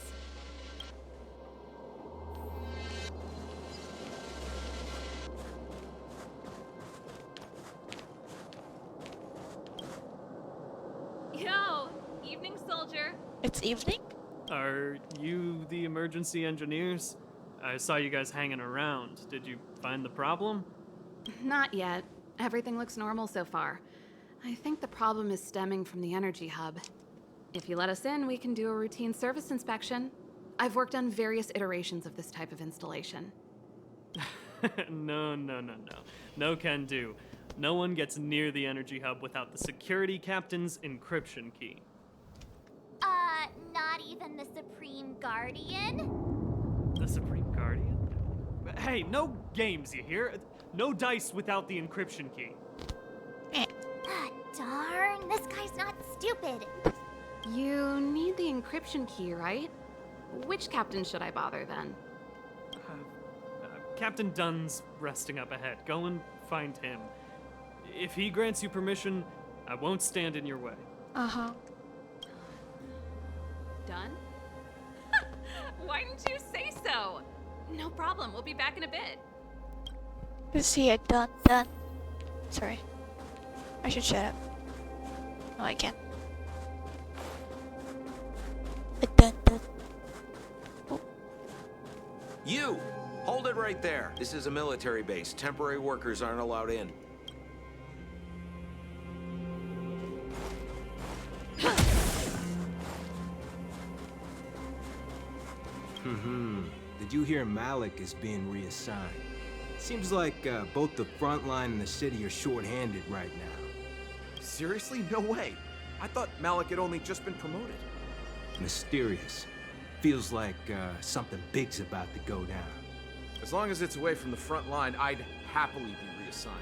Yo! Evening, soldier. It's evening? Are you the emergency engineers? I saw you guys hanging around. Did you find the problem? Not yet. Everything looks normal so far. I think the problem is stemming from the energy hub. If you let us in, we can do a routine service inspection. I've worked on various iterations of this type of installation. No. No can do. No one gets near the energy hub without the security captain's encryption key. Not even the Supreme Guardian? The Supreme Guardian? Hey, no games, you hear? No dice without the encryption key. Darn, this guy's not stupid. You need the encryption key, right? Which captain should I bother then? Captain Dunn's resting up ahead. Go and find him. If he grants you permission, I won't stand in your way. Uh-huh. Done? Why didn't you say so? No problem, we'll be back in a bit. Is he a done? Sorry. I should shut up. No, I can't. A done. Oh. You! Hold it right there. This is a military base. Temporary workers aren't allowed in. Did you hear Malik is being reassigned? Seems like both the front line and the city are short-handed right now. Seriously? No way. I thought Malik had only just been promoted. Mysterious. Feels like something big's about to go down. As long as it's away from the front line, I'd happily be reassigned.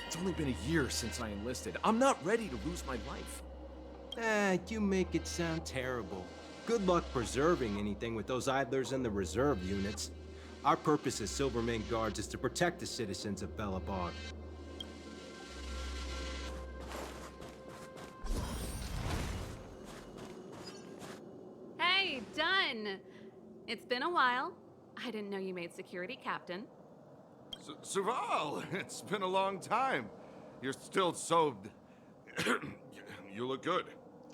It's only been a year since I enlisted. I'm not ready to lose my life. You make it sound terrible. Good luck preserving anything with those idlers and the reserve units. Our purpose as Silvermane Guards is to protect the citizens of Belobog. Hey, Dunn! It's been a while. I didn't know you made security captain. Serval, it's been a long time. You're still so... You look good.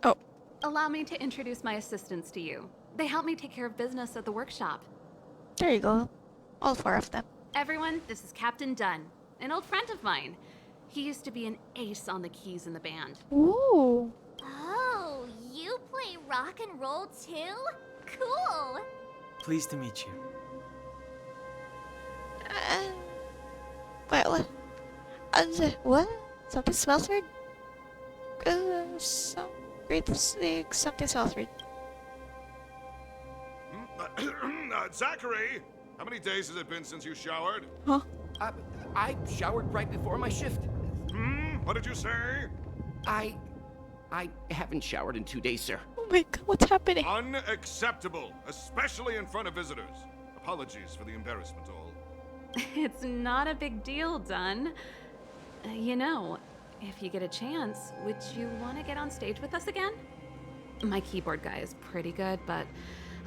Oh. Allow me to introduce my assistants to you. They help me take care of business at the workshop. There you go. All four of them. Everyone, this is Captain Dunn, an old friend of mine. He used to be an ace on the keys in the band. Ooh. Oh, you play rock and roll too? Cool. Pleased to meet you. Well, what? Something smells weird? Something smells weird. Zachary, how many days has it been since you showered? Huh? I showered right before my shift. What did you say? I haven't showered in 2 days, sir. Oh my god, what's happening? Unacceptable, especially in front of visitors. Apologies for the embarrassment, all. It's not a big deal, Dunn. You know, if you get a chance, would you want to get on stage with us again? My keyboard guy is pretty good, but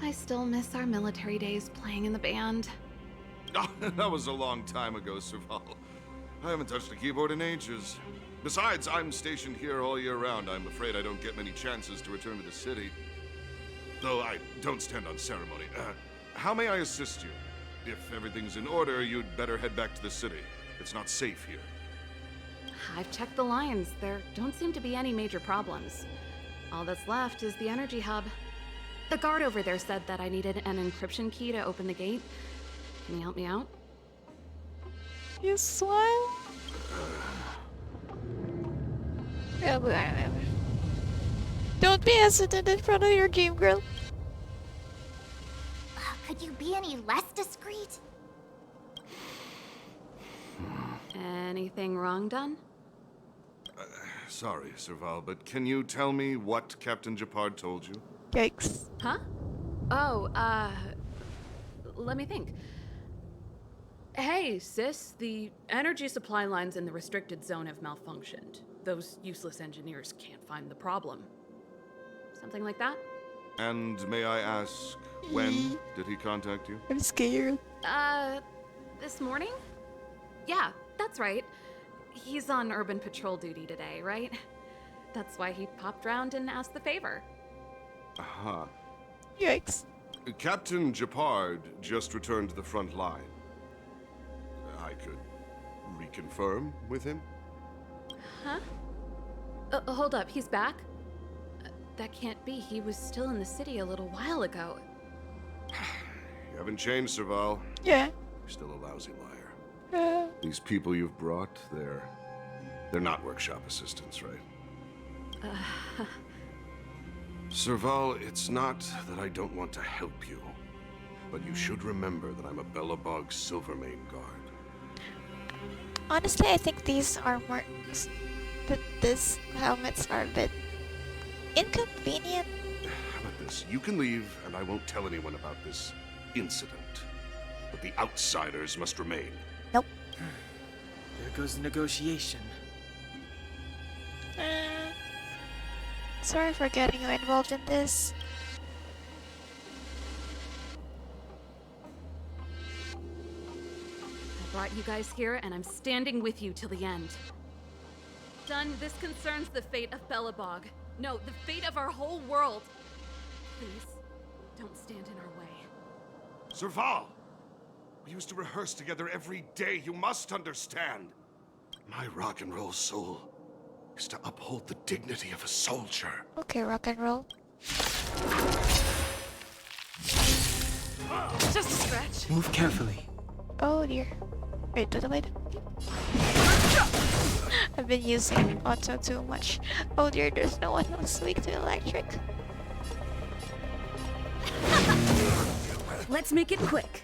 I still miss our military days playing in the band. That was a long time ago, Serval. I haven't touched a keyboard in ages. Besides, I'm stationed here all year round. I'm afraid I don't get many chances to return to the city. Though I don't stand on ceremony. How may I assist you? If everything's in order, you'd better head back to the city. It's not safe here. I've checked the lines. There don't seem to be any major problems. All that's left is the energy hub. The guard over there said that I needed an encryption key to open the gate. Can you help me out? You smile? Don't be hesitant in front of your game, girl. Could you be any less discreet? Anything wrong, Dunn? Sorry, Serval, but can you tell me what Captain Gepard told you? Yikes. Huh? Oh, let me think. Hey, sis, the energy supply lines in the restricted zone have malfunctioned. Those useless engineers can't find the problem. Something like that? And may I ask, when did he contact you? I'm scared. This morning? Yeah, that's right. He's on urban patrol duty today, right? That's why he popped round and asked the favor. Aha. Yikes. Captain Gepard just returned to the front line. I could reconfirm with him? Huh? Hold up, he's back? that can't be. He was still in the city a little while ago. You haven't changed, Serval. Yeah. You're still a lousy liar. Yeah. These people you've brought, they're not workshop assistants, right? Serval, it's not that I don't want to help you, but you should remember that I'm a Belobog Silvermane guard. Honestly, I think these are more. These helmets are a bit inconvenient. How about this? You can leave, and I won't tell anyone about this incident. But the outsiders must remain. Nope. There goes the negotiation. Sorry for getting you involved in this. I brought you guys here, and I'm standing with you till the end. Done. This concerns the fate of Belobog. No, the fate of our whole world. Please, don't stand in our way. Serval! We used to rehearse together every day, you must understand. My rock and roll soul is to uphold the dignity of a soldier. Okay, rock and roll. Just a scratch. Move carefully. Oh dear. Wait. I've been using auto too much. Oh dear, there's no one who's weak to electric. Let's make it quick.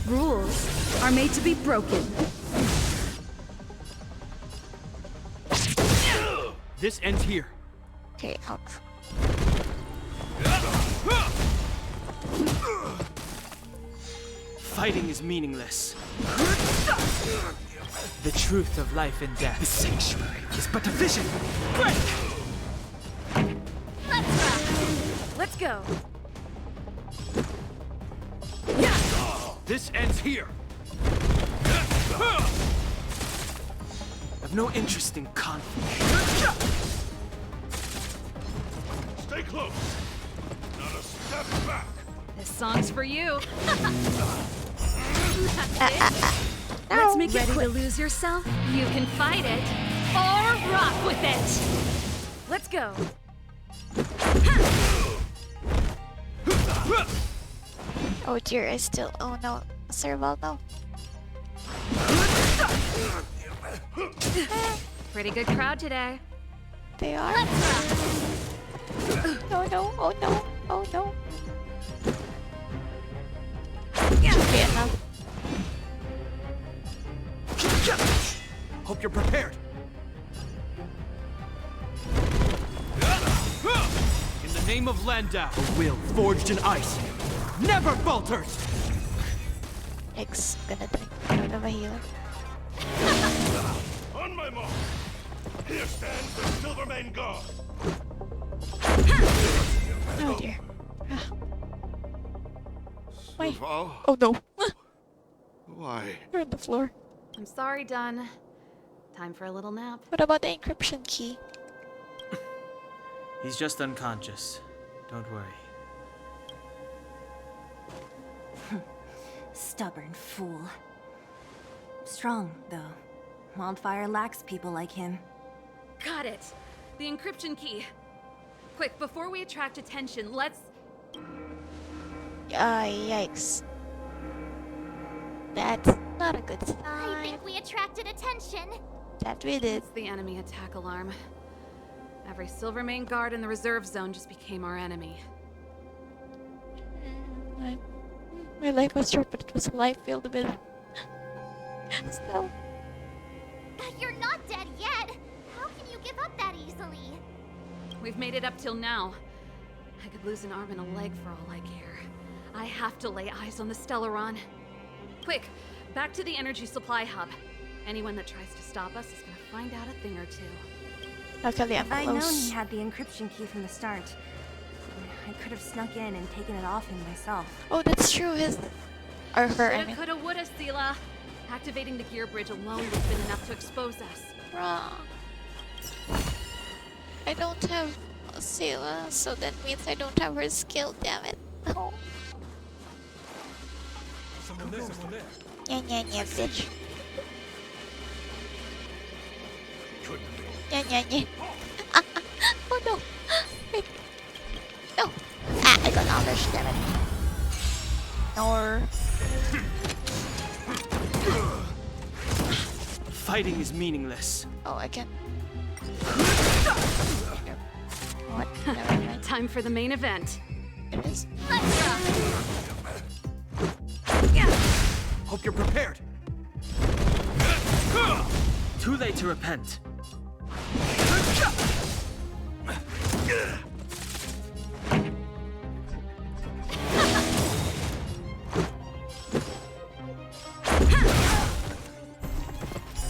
Rules are made to be broken. This ends here. Okay, ouch. Fighting is meaningless. The truth of life and death. The sanctuary is but a vision. Break! Let's go. This ends here. I've no interest in conflict. Stay close. Not a step back. This song's for you. Let's make it Ready quick. to lose yourself? You can fight it or rock with it. Let's go. Oh dear, I still. Oh no. Serval, no. Pretty good crowd today. They are. Oh no, oh no, oh no. Vietnam. Hope you're prepared. In the name of Landau, a will forged in ice never falters. X gonna take out of a healer. On my mark. Here stands the Silvermane Guard. Oh dear. Wait. Serval? Oh no. Why? You're on the floor. I'm sorry, Dunn. Time for a little nap. What about the encryption key? He's just unconscious. Don't worry. Stubborn fool. Strong, though. Wildfire lacks people like him. Got it. The encryption key. Quick, before we attract attention, let's... Yikes. That's not a good sign. I think we attracted attention. That we did. It's the enemy attack alarm. Every Silvermane guard in the reserve zone just became our enemy. My life was short, but it was a life filled with... Still. You're not dead yet. How can you give up that easily? We've made it up till now. I could lose an arm and a leg for all I care. I have to lay eyes on the Stellaron. Quick, back to the energy supply hub. Anyone that tries to stop us is gonna find out a thing or two. Luckily, I'm I know close. he had the encryption key from the start. I could have snuck in and taken it off him myself. Oh, that's true. His... Or her, I mean. Coulda, woulda, Sela. Activating the gear bridge alone would have been enough to expose us. Wrong. I don't have Sela, so that means I don't have her skill, damn it. No. Someone there. Yeah, bitch. Yeah, yeah, yeah. Oh no! Wait. No! Ah, I got ambushed, damn it. Or... Fighting is meaningless. Oh, I can... What? Never mind. Time for the main event. It is. Hope you're prepared. Too late to repent.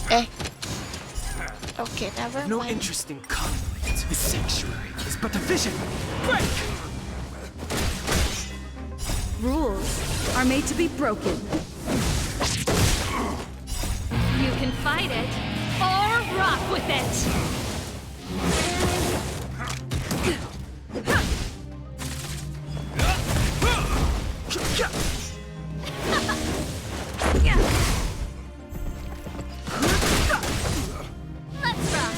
Eh. Okay, never No mind. interest in conflict. The sanctuary is but a vision. Break! Rules are made to be broken. You can fight it or rock with it. Let's rock.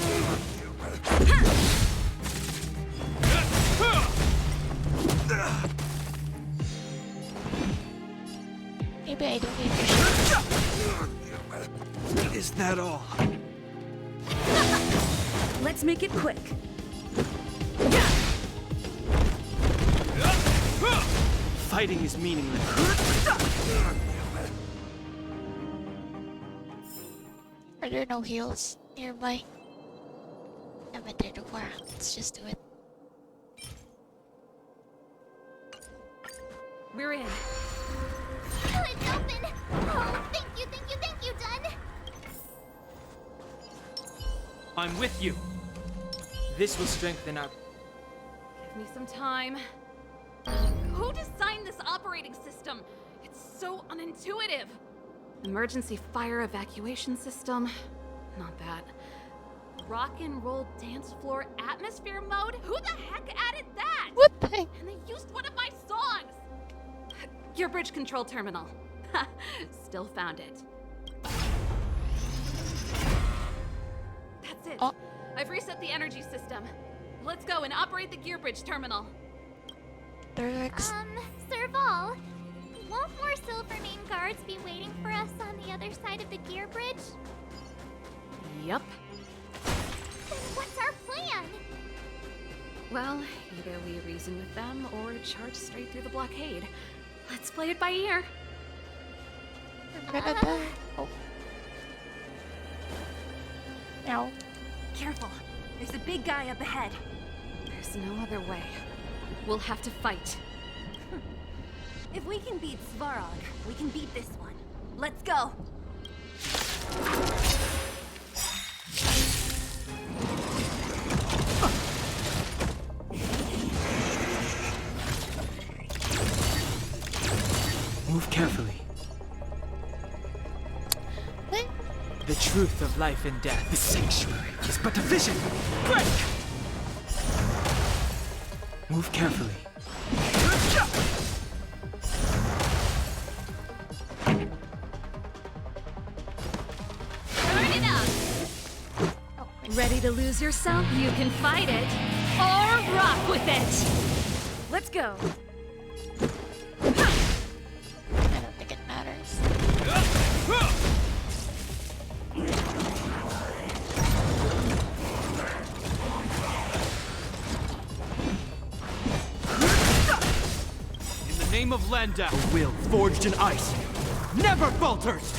Maybe I don't need to shoot. Is that all? Let's make it quick. Fighting is meaningless. Are there no heals nearby? I bet there were. Let's just do it. We're in. Oh, it's open. Oh, thank you, Dun. I'm with you. This will strengthen our... Give me some time. Who designed this operating system? It's so unintuitive. Emergency fire evacuation system? Not that. Rock and roll dance floor atmosphere mode? Who the heck added that? What the heck? And they used one of my songs! Gear bridge control terminal. Ha, still found it. That's it. Oh. I've reset the energy system. Let's go and operate the gear bridge terminal. Serval, won't more Silvermane guards be waiting for us on the other side of the gear bridge? Yep. Then what's our plan? Well, either we reason with them or charge straight through the blockade. Let's play it by ear. I'm gonna die. Oh. Ow. Careful. There's a big guy up ahead. There's no other way. We'll have to fight. If we can beat Svarog, we can beat this one. Let's go. Move carefully. What? The truth of life and death. The sanctuary is but a vision. Break! Move carefully. Turn it up! Ready to lose yourself? You can fight it or rock with it. Let's go. I don't think it matters. In the name of LANDAU, A will forged in ice never falters!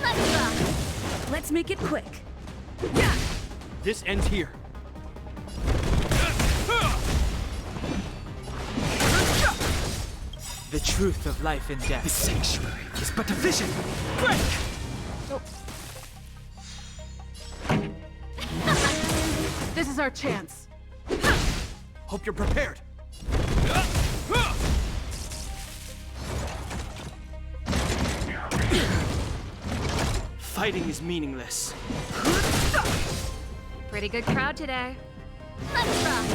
Let's rock. Let's make it quick. this ends here. The truth of life and death. The sanctuary is but a vision. Break! This is our chance. Hope you're prepared. Fighting is meaningless. Pretty good crowd today. Let's rock.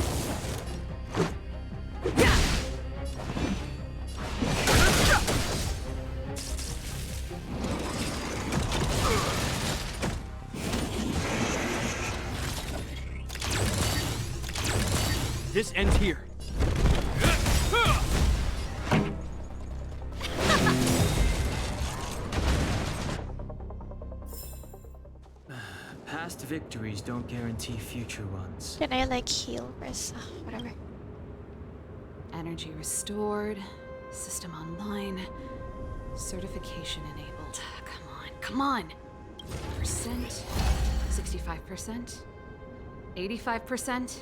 this ends here. Past victories don't guarantee future ones. Can I like heal first? Whatever. Energy restored. System online. Certification enabled. Come on. Percent. 65%. 85%.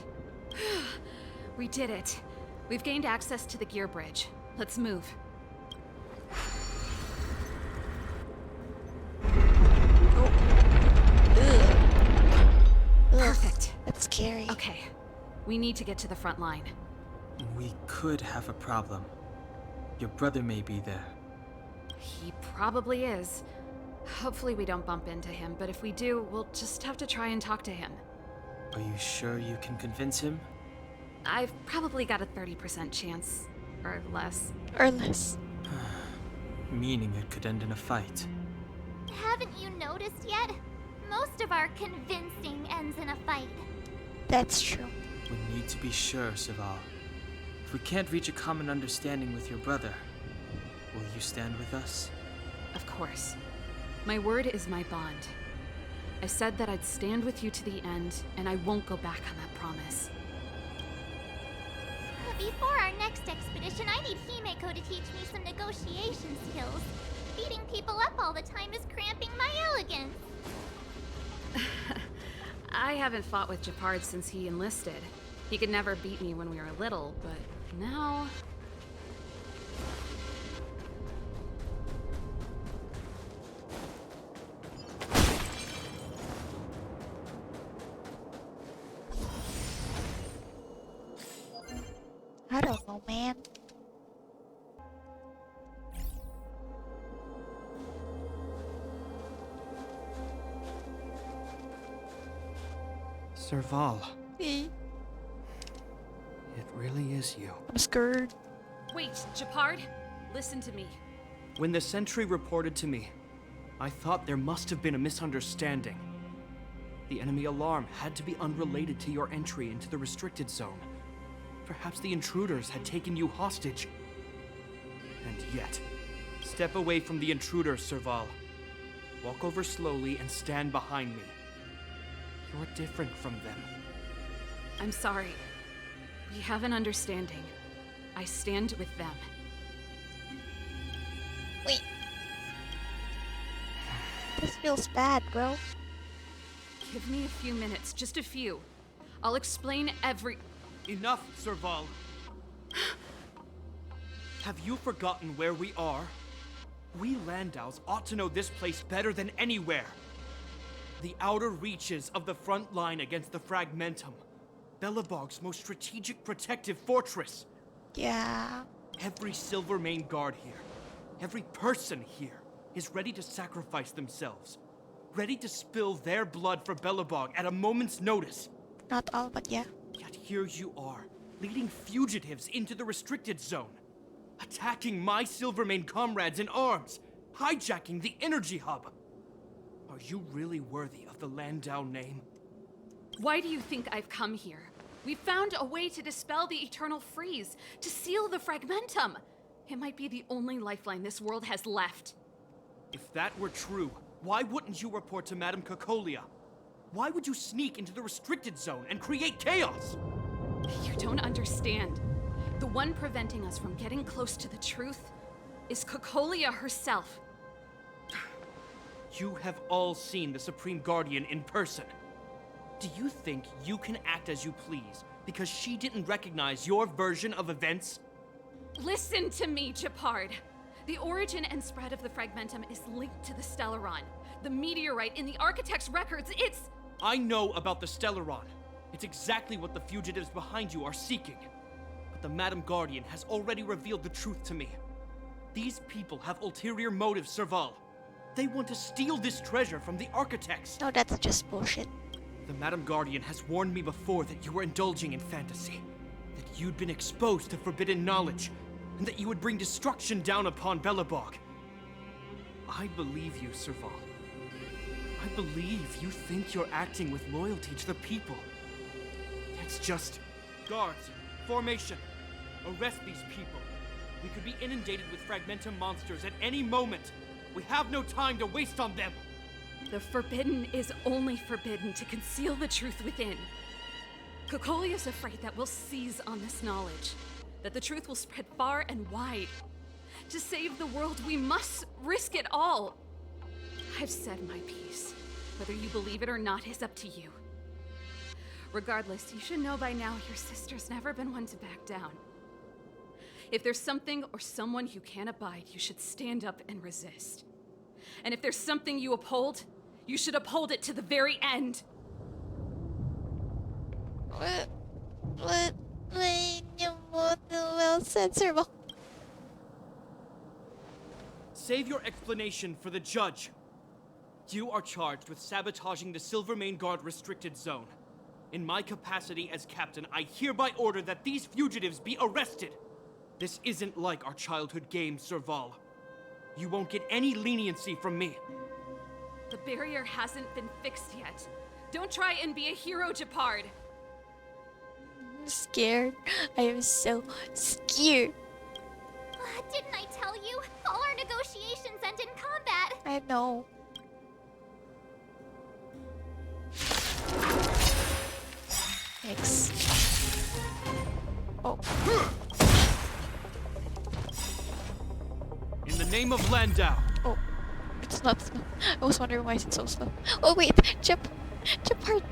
We did it. We've gained access to the gear bridge. Let's move. Perfect. That's scary. Okay. We need to get to the front line. We could have a problem. Your brother may be there. He probably is. Hopefully we don't bump into him, but if we do, we'll just have to try and talk to him. Are you sure you can convince him? I've probably got a 30% chance. Or less. Or less. Meaning it could end in a fight. Haven't you noticed yet? Most of our convincing ends in a fight. That's true. We need to be sure, Serval. If we can't reach a common understanding with your brother, will you stand with us? Of course. My word is my bond. I said that I'd stand with you to the end, and I won't go back on that promise. Before our next expedition, I need Himeko to teach me some negotiation skills. Beating people up all the time is cramping my elegance. I haven't fought with Gepard since he enlisted. He could never beat me when we were little, but now... I don't know, man. Serval. Me? It really is you. I'm scared. Wait, Gepard, listen to me. When the sentry reported to me, I thought there must have been a misunderstanding. The enemy alarm had to be unrelated to your entry into the restricted zone. Perhaps the intruders had taken you hostage. And yet, step away from the intruders, Serval. Walk over slowly and stand behind me. You're different from them. I'm sorry. We have an understanding. I stand with them. Wait. This feels bad, bro. Give me a few minutes, just a few. I'll explain every... Enough, Serval. Have you forgotten where we are? We Landaus ought to know this place better than anywhere. The outer reaches of the front line against the Fragmentum. Belobog's most strategic protective fortress. Yeah. Every Silvermane guard here, every person here, is ready to sacrifice themselves. Ready to spill their blood for Belobog at a moment's notice. Not all, but yeah. Yet here you are, leading fugitives into the restricted zone. Attacking my Silvermane comrades in arms. Hijacking the energy hub. Are you really worthy of the Landau name? Why do you think I've come here? We found a way to dispel the eternal freeze, to seal the Fragmentum. It might be the only lifeline this world has left. If that were true, why wouldn't you report to Madame Cocolia? Why would you sneak into the restricted zone and create chaos? You don't understand. The one preventing us from getting close to the truth is Cocolia herself. You have all seen the Supreme Guardian in person. Do you think you can act as you please because she didn't recognize your version of events? Listen to me, Gepard. The origin and spread of the Fragmentum is linked to the Stellaron. The meteorite in the Architect's records, it's... I know about the Stellaron. It's exactly what the fugitives behind you are seeking. But the Madam Guardian has already revealed the truth to me. These people have ulterior motives, Serval. They want to steal this treasure from the Architects. No, that's just bullshit. The Madam Guardian has warned me before that you were indulging in fantasy. That you'd been exposed to forbidden knowledge. And that you would bring destruction down upon Belobog. I believe you, Serval. I believe you think you're acting with loyalty to the people. It's just... Guards, formation. Arrest these people. We could be inundated with Fragmentum monsters at any moment. We have no time to waste on them. The forbidden is only forbidden to conceal the truth within. Cocolia is afraid that we'll seize on this knowledge, that the truth will spread far and wide. To save the world, we must risk it all. I've said my piece. Whether you believe it or not is up to you. Regardless, you should know by now your sister's never been one to back down. If there's something or someone you can't abide, you should stand up and resist. And if there's something you uphold, you should uphold it to the very end. Well said, Serval. Save your explanation for the judge. You are charged with sabotaging the Silvermane Guard restricted zone. In my capacity as captain, I hereby order that these fugitives be arrested. This isn't like our childhood game, Serval. You won't get any leniency from me. The barrier hasn't been fixed yet. Don't try and be a hero, Gepard. I'm scared. I am so scared. Didn't I tell you? All our negotiations end in combat. I know. Thanks. Oh. In the name of Landau. Oh. It's not slow. I was wondering why it's so slow. Oh wait, Gepard.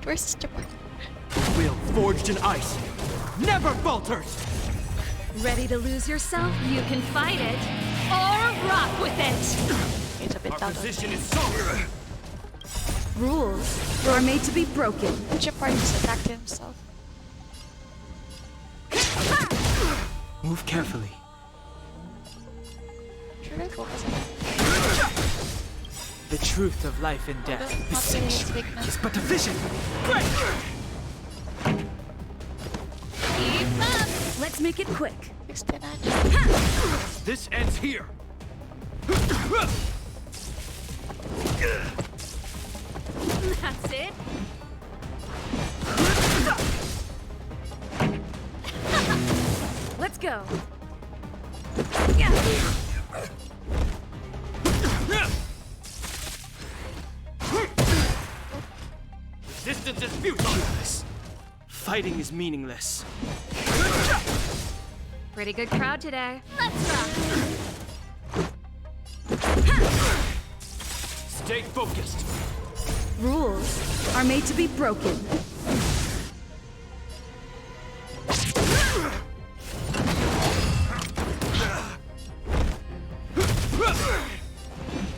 Where's Gepard? Will forged in ice never falters! Ready to lose yourself? You can fight it, or rock with it! It's a bit Our position is solid! Rules are made to be broken. Gepard just attacked himself. Move carefully. Should I focus on it? The truth of life and death is sanctuary. It's but a vision. Keep up! Let's make it quick. This ends here. That's it. Let's go. Resistance is futile. Fighting is meaningless. Pretty good crowd today. Let's rock. Stay focused. Rules are made to be broken.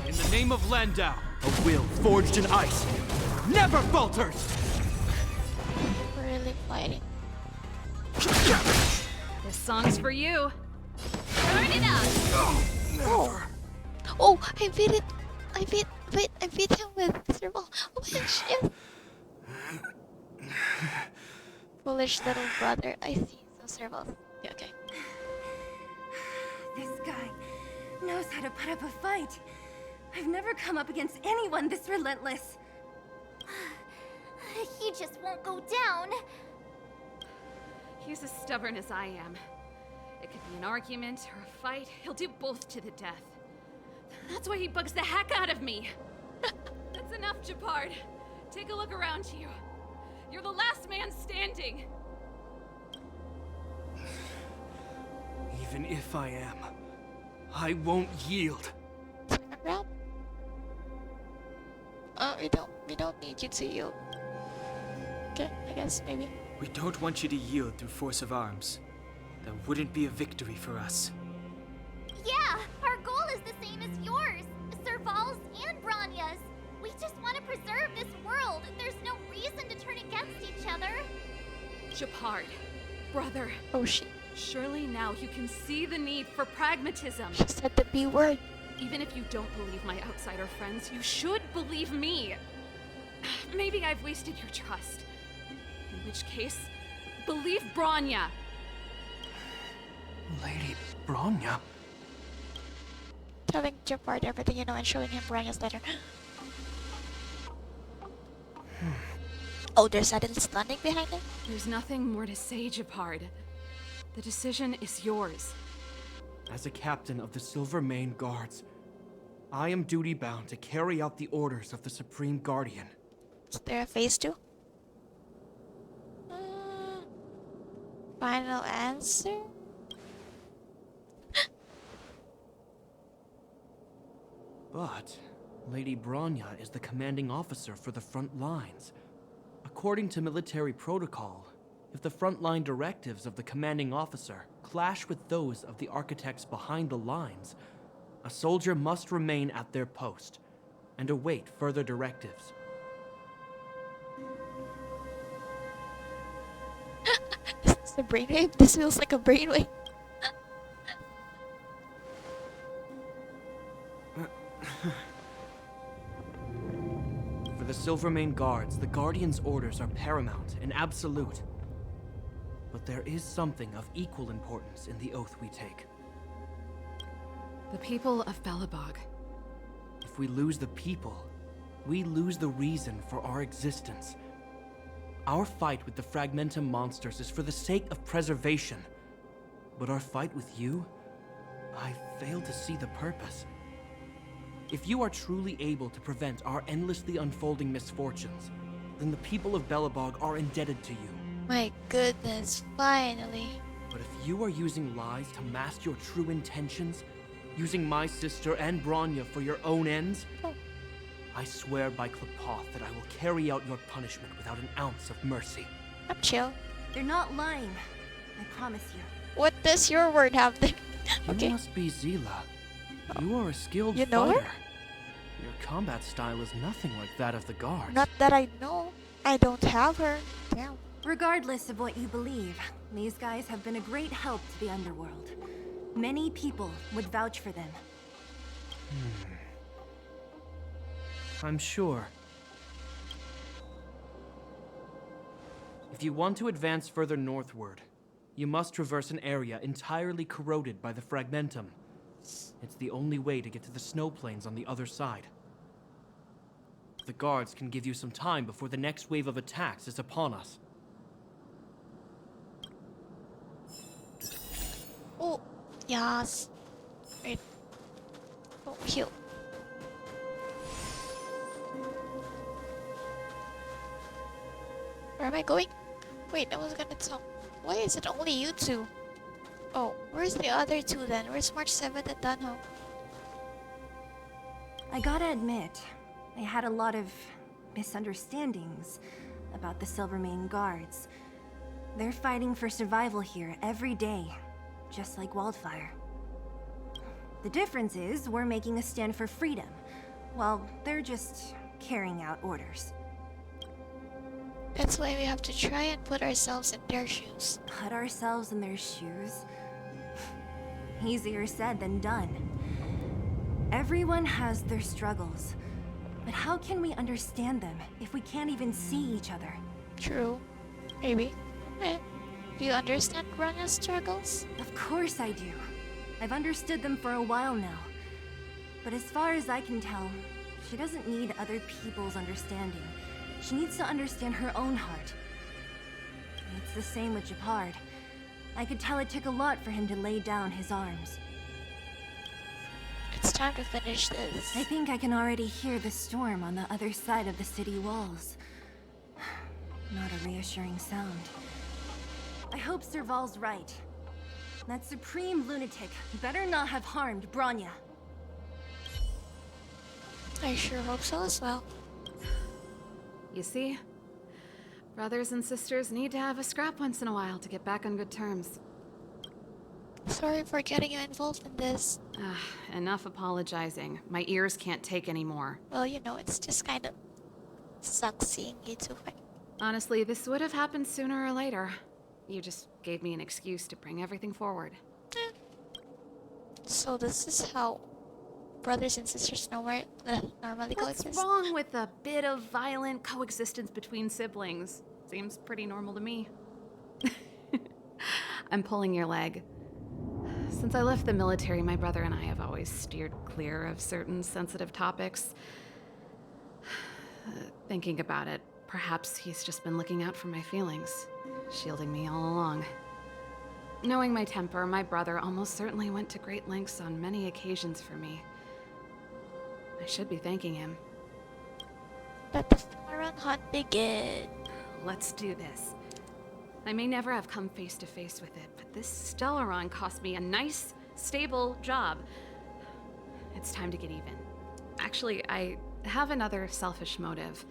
In the name of Landau, a will forged in ice never falters! We're really fighting. This song's for you. Turn it up! Oh! Oh! I beat it! I beat him with Serval. Oh my shit! Foolish little brother. I see. So Serval. Yeah, okay. This guy knows how to put up a fight. I've never come up against anyone this relentless. He just won't go down. He's as stubborn as I am. It could be an argument or a fight. He'll do both to the death. That's why he bugs the heck out of me. That's enough, Gepard. Take a look around you. You're the last man standing. Even if I am, I won't yield. Around? We don't need you to yield. Okay, I guess maybe. We don't want you to yield through force of arms. That wouldn't be a victory for us. Yeah, our goal is the same as yours, Serval's and Bronya's. We just want to preserve this world. There's no reason to turn against each other. Gepard, brother. Oh shit. Surely now you can see the need for pragmatism. She said the B word. Even if you don't believe my outsider friends, you should believe me. Maybe I've wasted your trust. In which case, believe Bronya. Lady Bronya? Telling Gepard everything you know and showing him Bronya's letter. Oh, there's suddenly standing behind him? There's nothing more to say, Gepard. The decision is yours. As a captain of the Silvermane Guards, I am duty-bound to carry out the orders of the Supreme Guardian. Is there a phase 2? Final answer? But Lady Bronya is the commanding officer for the front lines. According to military protocol, if the frontline directives of the commanding officer clash with those of the architects behind the lines, a soldier must remain at their post and await further directives. Is this a brainwave? This feels like a brainwave. For the Silvermane Guards, the Guardian's orders are paramount and absolute. But there is something of equal importance in the oath we take. The people of Belobog. If we lose the people, we lose the reason for our existence. Our fight with the Fragmentum monsters is for the sake of preservation. But our fight with you, I fail to see the purpose. If you are truly able to prevent our endlessly unfolding misfortunes, then the people of Belobog are indebted to you. My goodness, finally. But if you are using lies to mask your true intentions, using my sister and Bronya for your own ends, I swear by Klepoth that I will carry out your punishment without an ounce of mercy. I'm chill. They're not lying. I promise you. What does your word have there? You must be Zila. You are a skilled You know fighter. her? Your combat style is nothing like that of the guards. Not that I know. I don't have her. Damn. Regardless of what you believe, these guys have been a great help to the underworld. Many people would vouch for them. I'm sure. If you want to advance further northward, you must traverse an area entirely corroded by the Fragmentum. It's the only way to get to the snow plains on the other side. The guards can give you some time before the next wave of attacks is upon us. Oh, yes. Wait. Oh, heal. Where am I going? Wait, I was gonna tell. Why is it only you two? Oh, where's the other two then? Where's March 7th and Dunho? I gotta admit, I had a lot of misunderstandings about the Silvermane Guards. They're fighting for survival here every day, just like Wildfire. The difference is we're making a stand for freedom, while they're just carrying out orders. That's why we have to try and put ourselves in their shoes. Put ourselves in their shoes? Easier said than done. Everyone has their struggles, but how can we understand them if we can't even see each other? True. Maybe. Do you understand Bronya's struggles? Of course I do. I've understood them for a while now. But as far as I can tell, she doesn't need other people's understanding. She needs to understand her own heart. And it's the same with Gepard. I could tell it took a lot for him to lay down his arms. It's time to finish this. I think I can already hear the storm on the other side of the city walls. Not a reassuring sound. I hope Serval's right. That supreme lunatic better not have harmed Bronya. I sure hope so as well. You see? Brothers and sisters need to have a scrap once in a while to get back on good terms. Sorry for getting you involved in this. Enough apologizing. My ears can't take anymore. Well, you know, it's just kind of sucks seeing you two fight. Honestly, this would have happened sooner or later. You just gave me an excuse to bring everything forward. So this is how brothers and sisters normally What's coexist? wrong with a bit of violent coexistence between siblings? Seems pretty normal to me. I'm pulling your leg. Since I left the military, my brother and I have always steered clear of certain sensitive topics. Thinking about it, perhaps he's just been looking out for my feelings, shielding me all along. Knowing my temper, my brother almost certainly went to great lengths on many occasions for me. I should be thanking him. Let the Stellaron hunt begin. Let's do this. I may never have come face to face with it, but this Stellaron cost me a nice, stable job. It's time to get even. Actually, I have another selfish motive.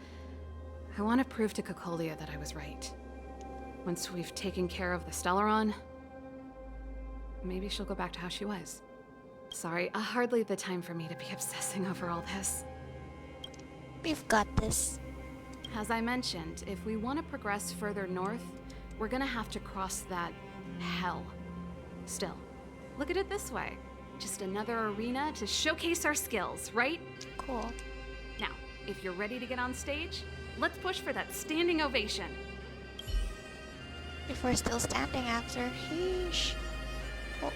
I want to prove to Cocolia that I was right. Once we've taken care of the Stellaron, maybe she'll go back to how she was. Sorry, hardly the time for me to be obsessing over all this. We've got this. As I mentioned, if we want to progress further north, we're gonna have to cross that hell. Still, look at it this way. Just another arena to showcase our skills, right? Cool. Now, if you're ready to get on stage, let's push for that standing ovation. If we're still standing after, sheesh. Oh.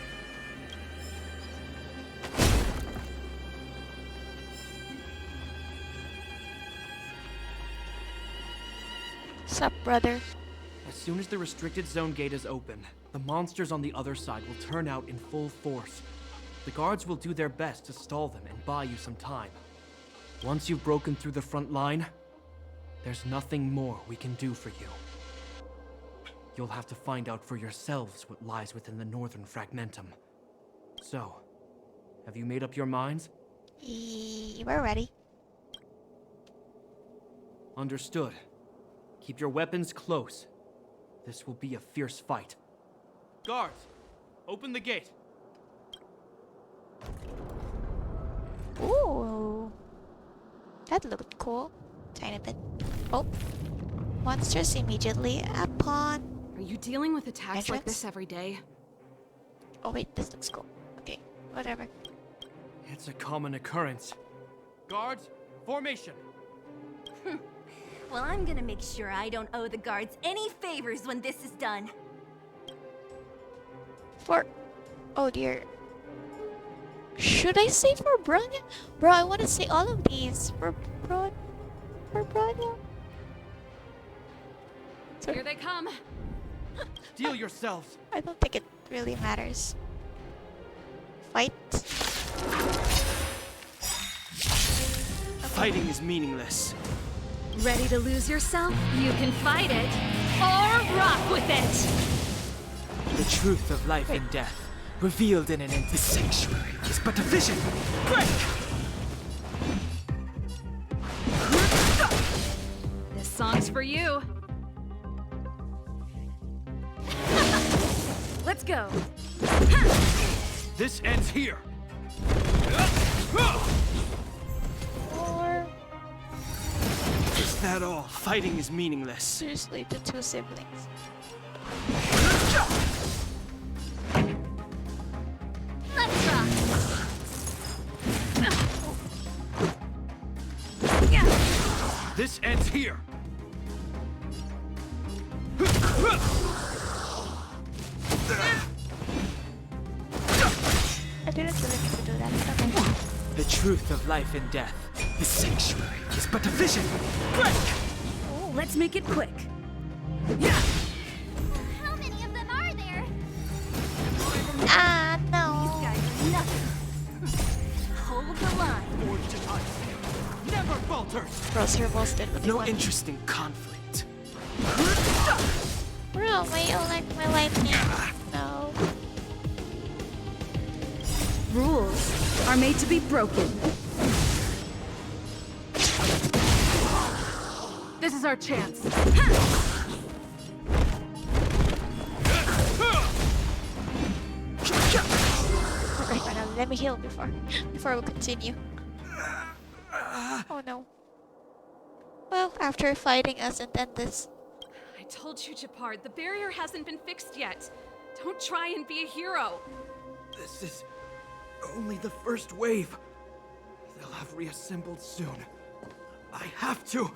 Sup, brother? As soon as the restricted zone gate is open, the monsters on the other side will turn out in full force. The guards will do their best to stall them and buy you some time. Once you've broken through the front line, there's nothing more we can do for you. You'll have to find out for yourselves what lies within the northern fragmentum. So, have you made up your minds? We're ready. Understood. Keep your weapons close. This will be a fierce fight. Guards, open the gate. Ooh. That looked cool. Tiny bit. Oh. Monsters immediately upon... Are you dealing with attacks like entrance? this every day? Oh wait, this looks cool. Okay, whatever. It's a common occurrence. Guards, formation. Well, I'm gonna make sure I don't owe the guards any favors when this is done. Oh dear. Should I say for Bronya? Bro, I want to say all of these. For Bronya? Here they come. Steel yourselves. I don't think it really matters. Fight. Fighting is meaningless. Ready to lose yourself? You can fight it, or rock with it! The truth of life and death, revealed in an empty sanctuary, is but a vision. Break! This song's for you. Let's go. This ends here. Or Is that all? Fighting is meaningless. seriously, the two siblings. Let's rock! This ends here. I didn't really need to do that. Okay. The truth of life and death. The sanctuary is but a vision. Break! Oh, let's make it quick. How many of them are there? Ah, no. These guys are nothing. Hold the line. Forged to ice. Never falters. Bro, Serval's dead with No interest in conflict. Bro, may you like my lightning? No. Rules are made to be broken. This is our chance. Okay, now let me heal before we continue. Oh no. Well, after fighting us and then this. I told you, Gepard, the barrier hasn't been fixed yet. Don't try and be a hero. This is only the first wave. They'll have reassembled soon. I have to.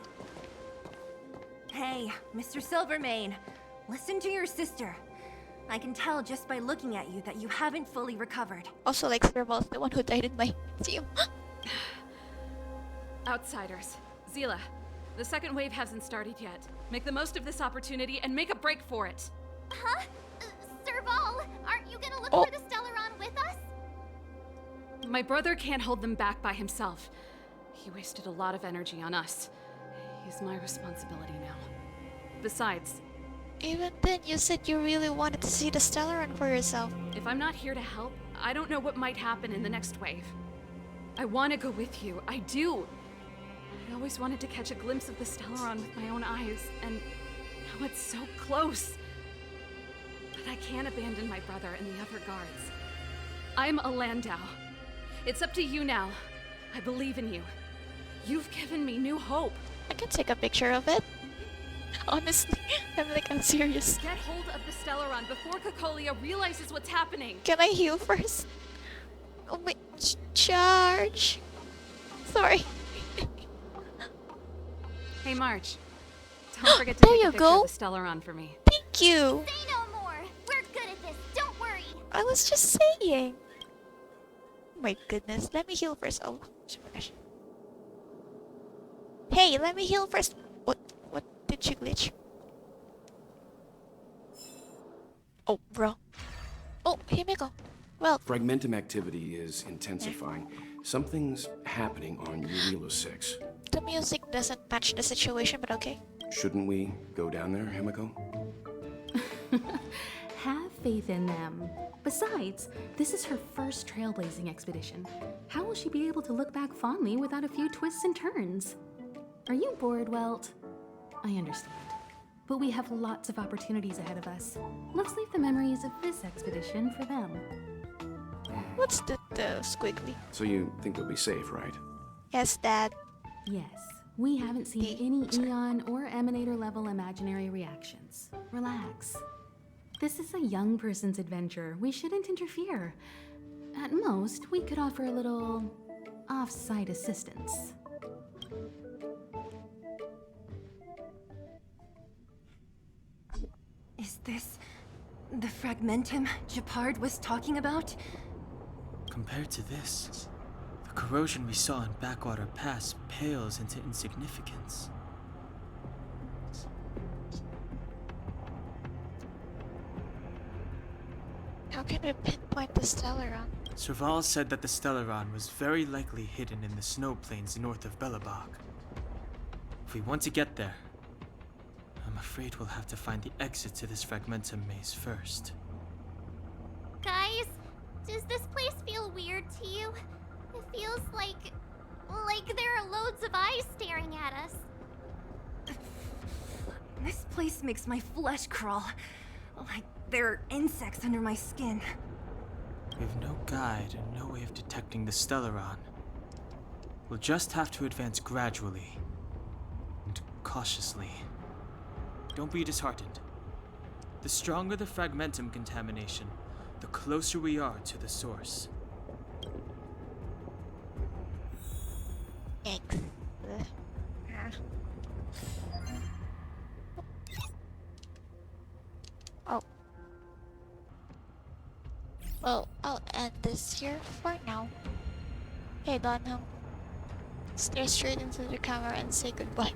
Hey, Mr. Silvermane, listen to your sister. I can tell just by looking at you that you haven't fully recovered. Also, like Serval's the one who died in my team. Outsiders. Zila, the second wave hasn't started yet. Make the most of this opportunity and make a break for it. Huh? Serval? Serval, aren't you gonna look Oh. for the Stellaron with us? My brother can't hold them back by himself. He wasted a lot of energy on us. He's my responsibility now. Besides, Even then, you said you really wanted to see the Stellaron for yourself. if I'm not here to help, I don't know what might happen in the next wave. I want to go with you. I do. I always wanted to catch a glimpse of the Stellaron with my own eyes, and now it's so close. But I can't abandon my brother and the other guards. I'm a Landau. It's up to you now. I believe in you. You've given me new hope. I can take a picture of it. Honestly, I'm serious. Get hold of the Stellaron before Cocolia realizes what's happening. Can I heal first? Oh my, charge. Sorry. Hey, March. Don't forget to There take you a picture go. of the Stellaron for me. Thank you. Say no more. We're good at this. Don't worry. I was just saying. Oh my goodness. Let me heal first. Oh my gosh. Hey, let me heal first. What did you glitch? Oh, bro. Oh, Himeko. Well, Fragmentum activity is intensifying. Something's happening on Jarilo-VI. the music doesn't match the situation, but okay. Shouldn't we go down there, Himeko? Have faith in them. Besides, this is her first trailblazing expedition. How will she be able to look back fondly without a few twists and turns? Are you bored, Welt? I understand. But we have lots of opportunities ahead of us. Let's leave the memories of this expedition for them. What's the squiggly? So you think we'll be safe, right? Yes, Dad. Yes, we haven't seen any Eon or Emanator level imaginary reactions. Relax. This is a young person's adventure. We shouldn't interfere. At most, we could offer a little off-site assistance. Is this the Fragmentum Gepard was talking about? Compared to this, the corrosion we saw in Backwater Pass pales into insignificance. How can we pinpoint the Stellaron? Serval said that the Stellaron was very likely hidden in the snow plains north of Belobog. If we want to get there, I'm afraid we'll have to find the exit to this Fragmentum maze first. Guys, does this place feel weird to you? It feels like there are loads of eyes staring at us. This place makes my flesh crawl. Like there are insects under my skin. We have no guide and no way of detecting the Stellaron. We'll just have to advance gradually and cautiously. Don't be disheartened. The stronger the Fragmentum contamination, the closer we are to the source. Eggs. Oh. Well, I'll end this here for now. Hey, Dunham. Stare straight into the camera and say goodbye.